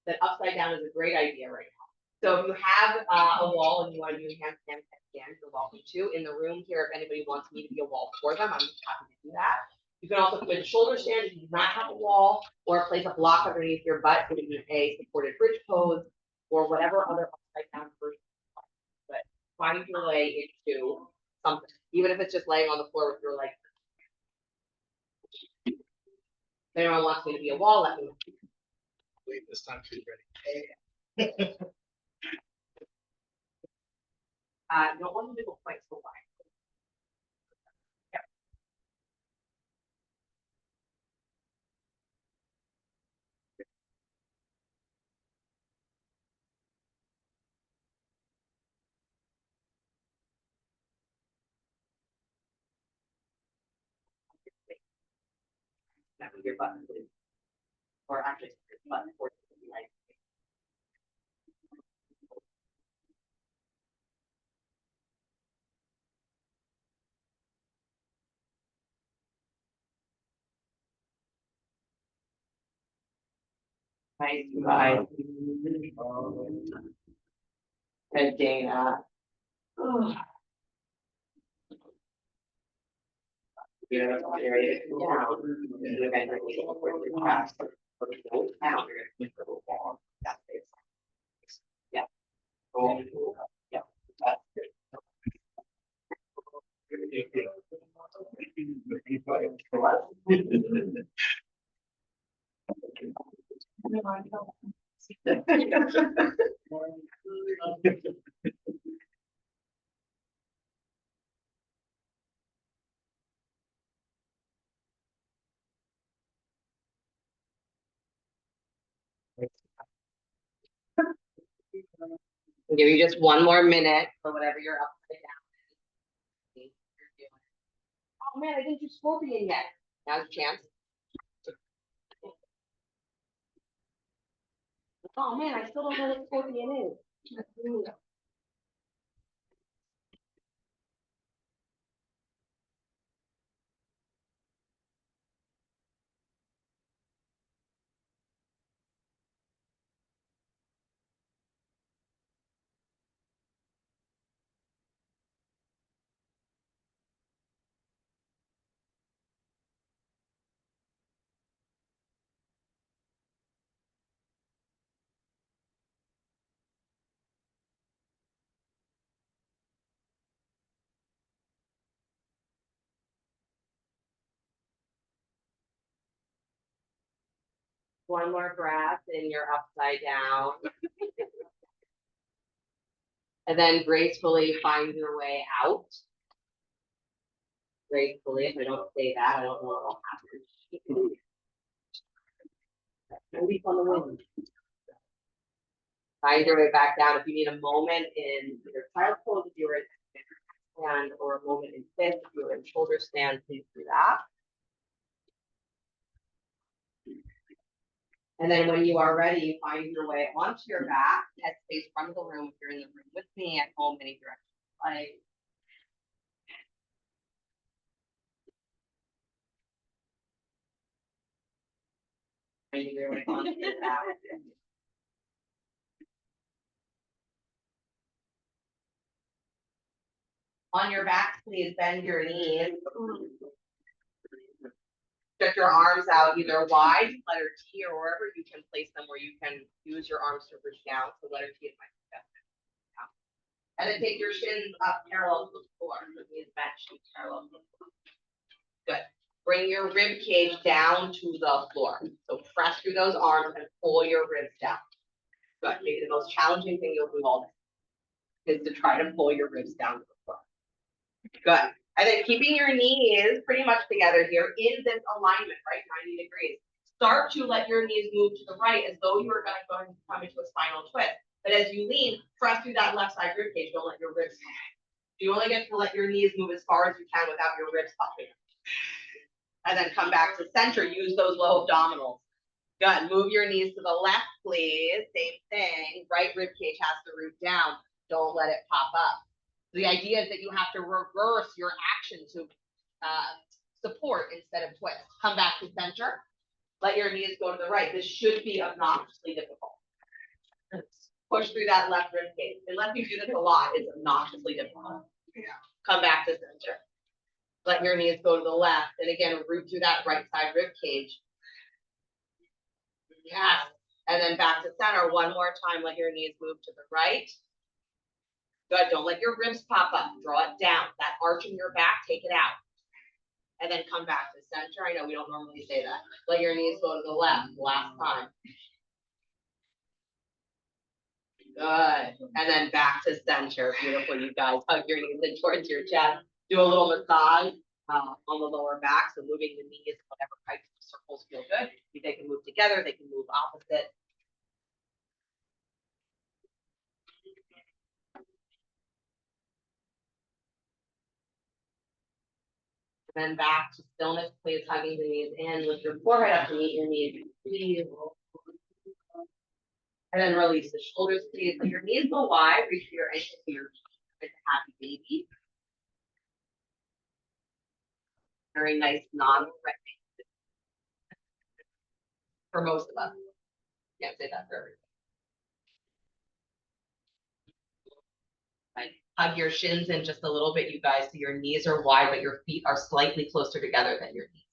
Speaker 1: that upside down is a great idea right now. So if you have a wall and you want to do handstand, you're welcome to. In the room here, if anybody wants me to be a wall for them, I'm just happy to do that. You can also put a shoulder stand if you do not have a wall, or place a block underneath your butt, put it in a supported bridge pose, or whatever other upside down version. But find your way into something, even if it's just laying on the floor with your legs. If anyone wants me to be a wall, let me know.
Speaker 2: Wait, this time she's ready.
Speaker 1: Don't want to go quite so wide. Yep. That with your button, or actually your button for like. Nice, guys. And Dana. Oh. Yeah, area down. Yeah. Yeah. I'll give you just one more minute for whatever you're upside down. Oh man, I didn't do scorpion yet. Now's a chance. Oh man, I still don't know what scorpion is. One more breath and you're upside down. And then gracefully find your way out. Gracefully, if I don't say that, I don't know what will happen. Maybe on the wind. Find your way back down. If you need a moment in your child's pose, if you were in stand, or a moment in fifth, if you were in shoulder stand, please do that. And then when you are ready, you find your way onto your back, head space front of the room. If you're in the room with me, at home, any direction like. Find your way onto your back. On your back, please bend your knees. Stretch your arms out either wide, letter T, or wherever you can place them where you can use your arms to reach down. So letter T is my suggestion. And then take your shins up parallel to the floor. So knees bent, shins parallel to the floor. Good. Bring your rib cage down to the floor. So press through those arms and pull your ribs down. Good. Maybe the most challenging thing you'll do all day is to try to pull your ribs down to the floor. Good. And then keeping your knees pretty much together here in this alignment, right? 90 degrees. Start to let your knees move to the right as though you were going to come into a spinal twist. But as you lean, press through that left side rib cage. Don't let your ribs come. You only get to let your knees move as far as you can without your ribs popping. And then come back to center. Use those low abdominals. Good. Move your knees to the left, please. Same thing. Right rib cage has to root down. Don't let it pop up. The idea is that you have to reverse your action to support instead of twist. Come back to center. Let your knees go to the right. This should be obnoxiously difficult. Push through that left rib cage. Unless you do this a lot, it's obnoxiously difficult. Come back to center. Let your knees go to the left. And again, root through that right side rib cage. Yes. And then back to center. One more time. Let your knees move to the right. Good. Don't let your ribs pop up. Draw it down. That arch in your back, take it out. And then come back to center. I know we don't normally say that. Let your knees go to the left. Last time. Good. And then back to center. Beautiful, you guys. Hug your knees in towards your chest. Do a little massage on the lower back. So moving the knees, whatever types of circles feel good. They can move together. They can move opposite. And then back to stillness, please, hugging the knees in, lift your forehead up to meet your knees, please. And then release the shoulders, please. Let your knees go wide, reach for your ankles to your feet. Happy baby. Very nice, non-threatening for most of us. Can't say that for everybody. Right. Hug your shins in just a little bit, you guys, so your knees are wide, but your feet are slightly closer together than your knees.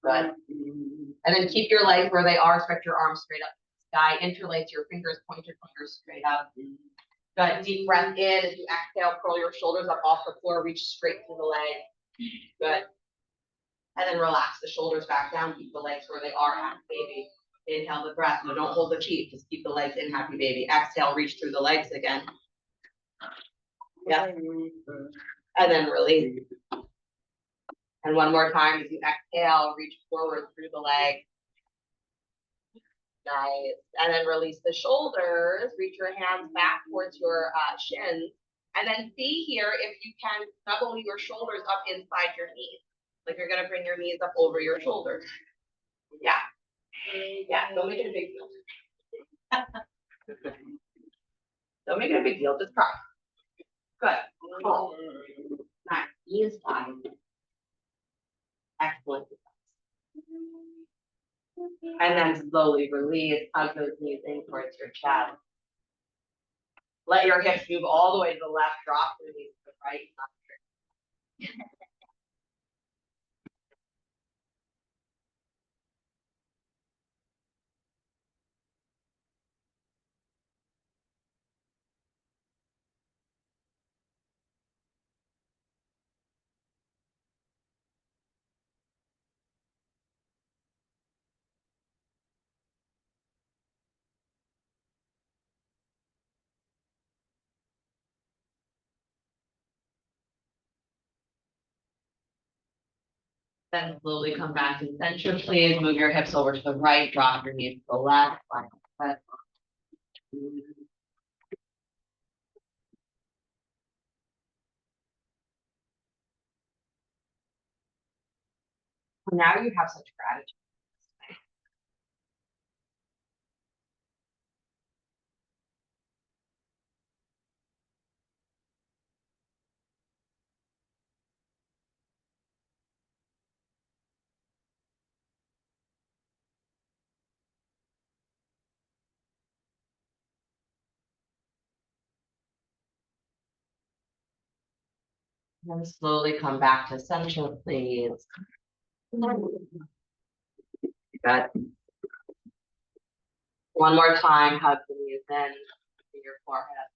Speaker 1: Good. And then keep your legs where they are. Stretch your arms straight up to the sky. Interlace your fingers, point your fingers straight up. Good. Deep breath in. As you exhale, curl your shoulders up off the floor. Reach straight through the leg. Good. And then relax the shoulders back down. Keep the legs where they are. Happy baby. Inhale the breath. No, don't hold the feet. Just keep the legs in. Happy baby. Exhale. Reach through the legs again. Yeah. And then release. And one more time, as you exhale, reach forward through the leg. Nice. And then release the shoulders. Reach your hands back towards your shins. And then see here if you can snuggle your shoulders up inside your knees. Like you're going to bring your knees up over your shoulders. Yeah. Yeah. Don't make it a big deal. Don't make it a big deal. Just try. Good. Cool. Nice. Knees wide. Excellent. And then slowly release, hug those knees in towards your chest. Let your hips move all the way to the left, drop your knees to the right. Then slowly come back to center, please. Move your hips over to the right, drop your knees to the left. Now you have such gratitude. Then slowly come back to center, please. Good. One more time, hug the knees in to your forehead.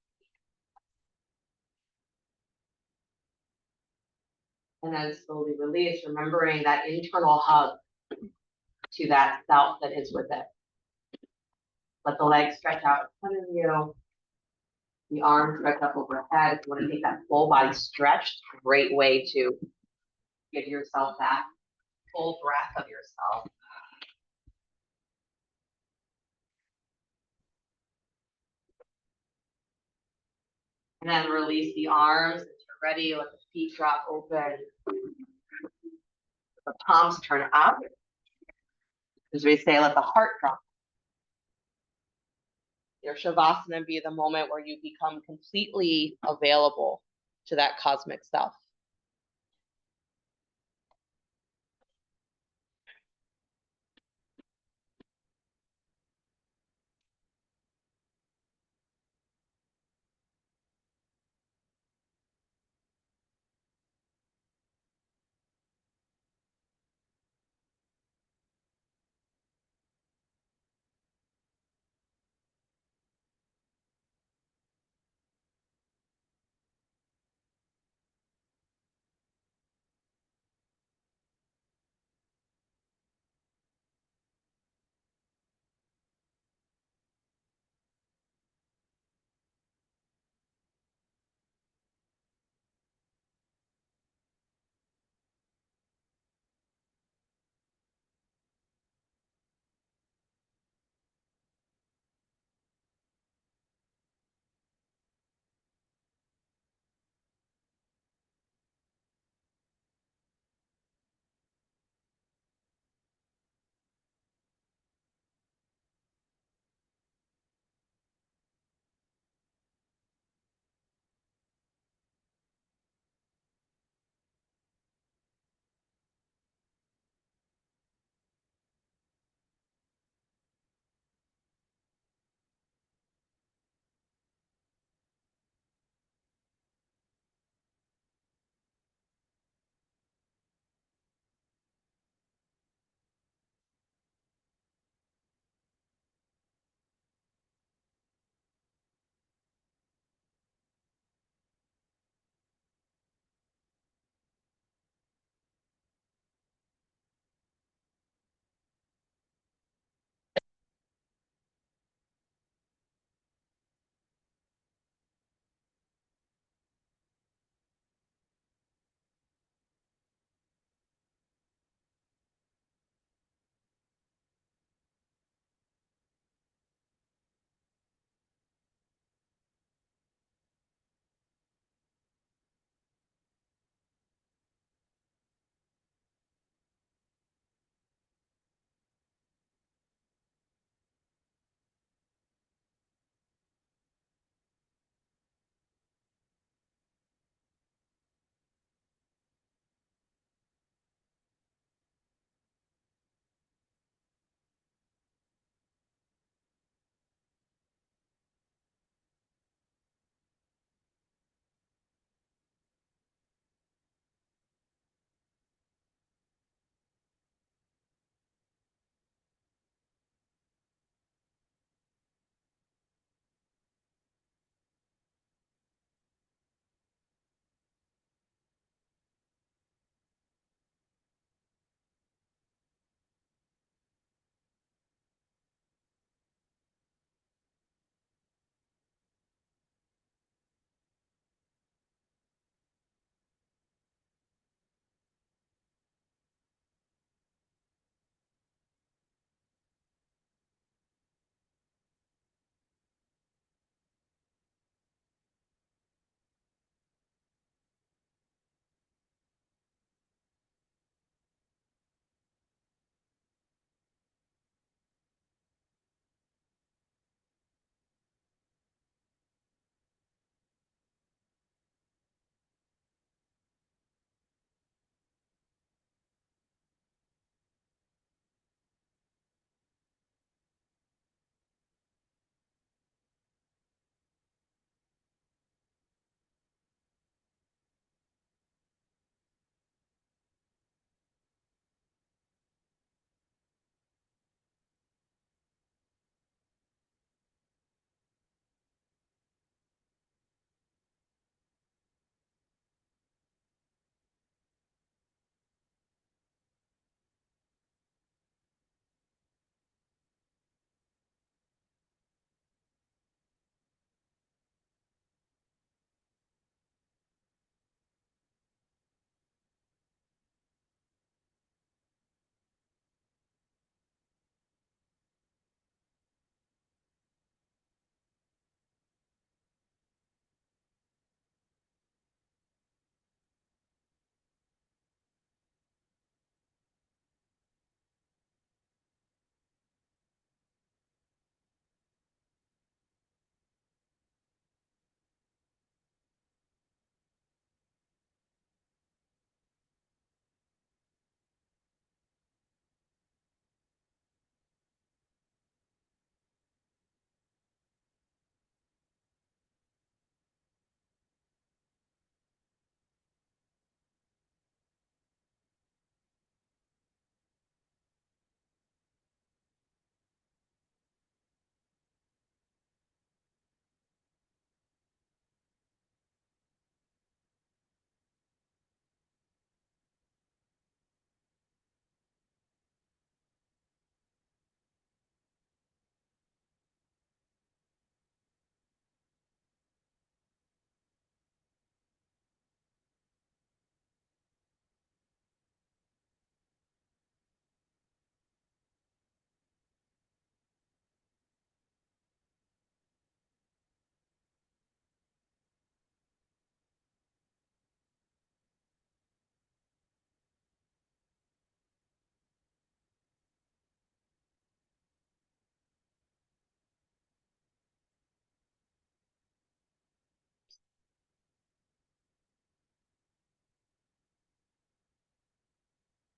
Speaker 1: And then slowly release, remembering that internal hug to that self that is with it. Let the legs stretch out in front of you. The arms stretch up overhead. If you want to take that full body stretch, great way to give yourself that full breath of yourself. And then release the arms as you're ready. Let the feet drop open. The palms turn up. As we say, let the heart drop. Your Shavasana be the moment where you become completely available to that cosmic self.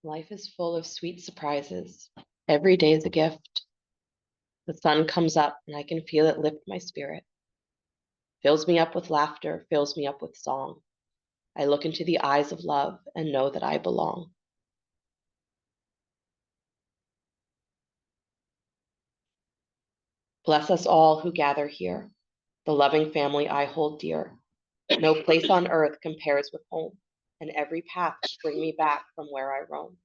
Speaker 1: Life is full of sweet surprises. Every day is a gift. The sun comes up and I can feel it lift my spirit. Fills me up with laughter, fills me up with song. I look into the eyes of love and know that I belong. Bless us all who gather here, the loving family I hold dear. No place on earth compares with home, and every path will bring me back from where I roam.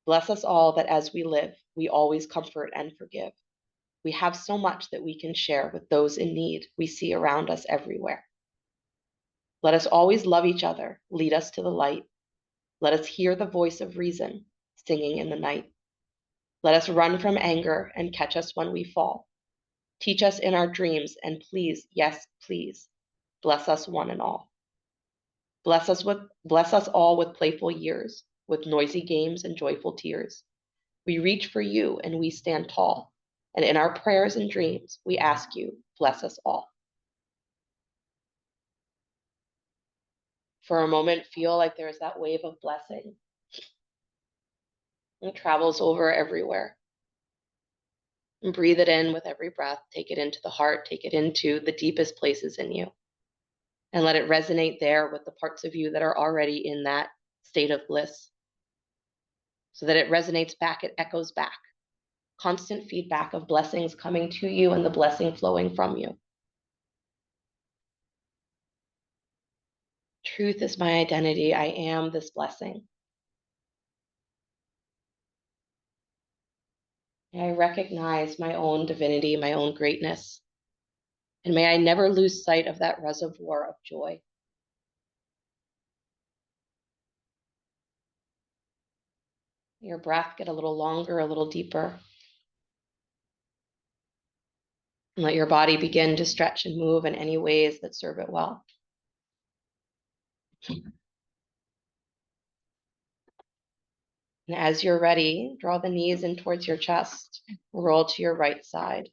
Speaker 1: Bless us all that as we live, we always comfort and forgive. We have so much that we can share with those in need we see around us everywhere. Let us always love each other, lead us to the light. Let us hear the voice of reason singing in the night. Let us run from anger and catch us when we fall. Teach us in our dreams and please, yes, please, bless us one and all. Bless us all with playful years, with noisy games and joyful tears. We reach for you and we stand tall. And in our prayers and dreams, we ask you, bless us all. For a moment, feel like there is that wave of blessing. It travels over everywhere. And breathe it in with every breath. Take it into the heart. Take it into the deepest places in you. And let it resonate there with the parts of you that are already in that state of bliss. So that it resonates back, it echoes back. Constant feedback of blessings coming to you and the blessing flowing from you. Truth is my identity. I am this blessing. I recognize my own divinity, my own greatness. And may I never lose sight of that reservoir of joy. Your breath get a little longer, a little deeper. And let your body begin to stretch and move in any ways that serve it well. And as you're ready, draw the knees in towards your chest. Roll to your right side.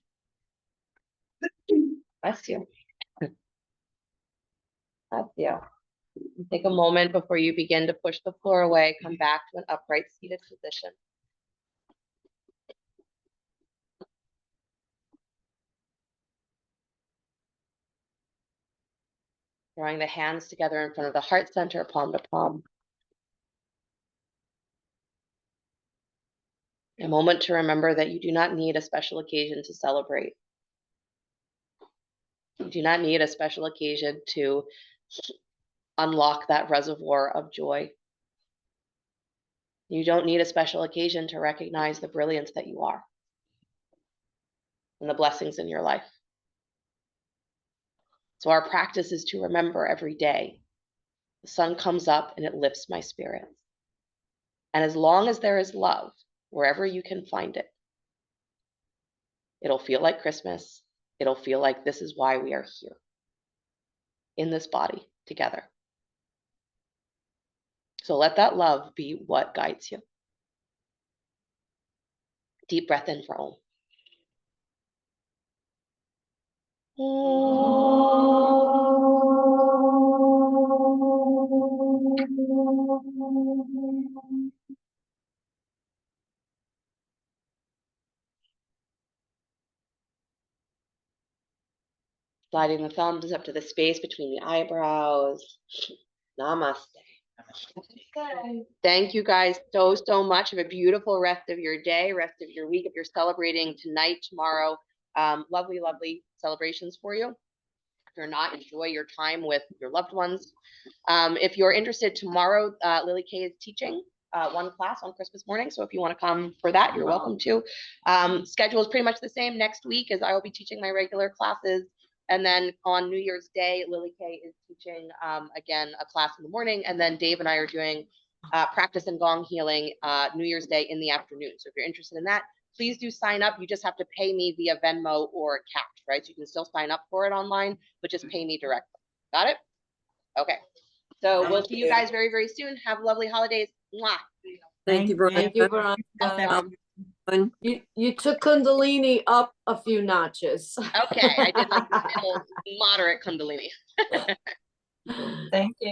Speaker 1: Bless you. Bless you. Take a moment before you begin to push the floor away. Come back to an upright seated position. Drawing the hands together in front of the heart center, palm to palm. A moment to remember that you do not need a special occasion to celebrate. You do not need a special occasion to unlock that reservoir of joy. You don't need a special occasion to recognize the brilliance that you are and the blessings in your life. So our practice is to remember every day. The sun comes up and it lifts my spirits. And as long as there is love, wherever you can find it, it'll feel like Christmas. It'll feel like this is why we are here in this body together. So let that love be what guides you. Deep breath in for Om. Sliding the thumbs up to the space between the eyebrows. Namaste. Thank you guys so much. Have a beautiful rest of your day, rest of your week. If you're celebrating tonight, tomorrow, lovely celebrations for you. If you're not, enjoy your time with your loved ones. If you're interested, tomorrow, Lily Kay is teaching one class on Christmas morning. So if you want to come for that, you're welcome to. Schedule is pretty much the same next week as I will be teaching my regular classes. And then on New Year's Day, Lily Kay is teaching, again, a class in the morning. And then Dave and I are doing practice and gong healing New Year's Day in the afternoon. So if you're interested in that, please do sign up. You just have to pay me via Venmo or Cash, right? So you can still sign up for it online, but just pay me directly. Got it? Okay. So we'll see you guys very soon. Have lovely holidays. Mwah.
Speaker 3: Thank you, Veronica.
Speaker 4: Thank you, Veronica. You took Kundalini up a few notches.
Speaker 1: Okay, I did like the middle moderate Kundalini.
Speaker 3: Thank you.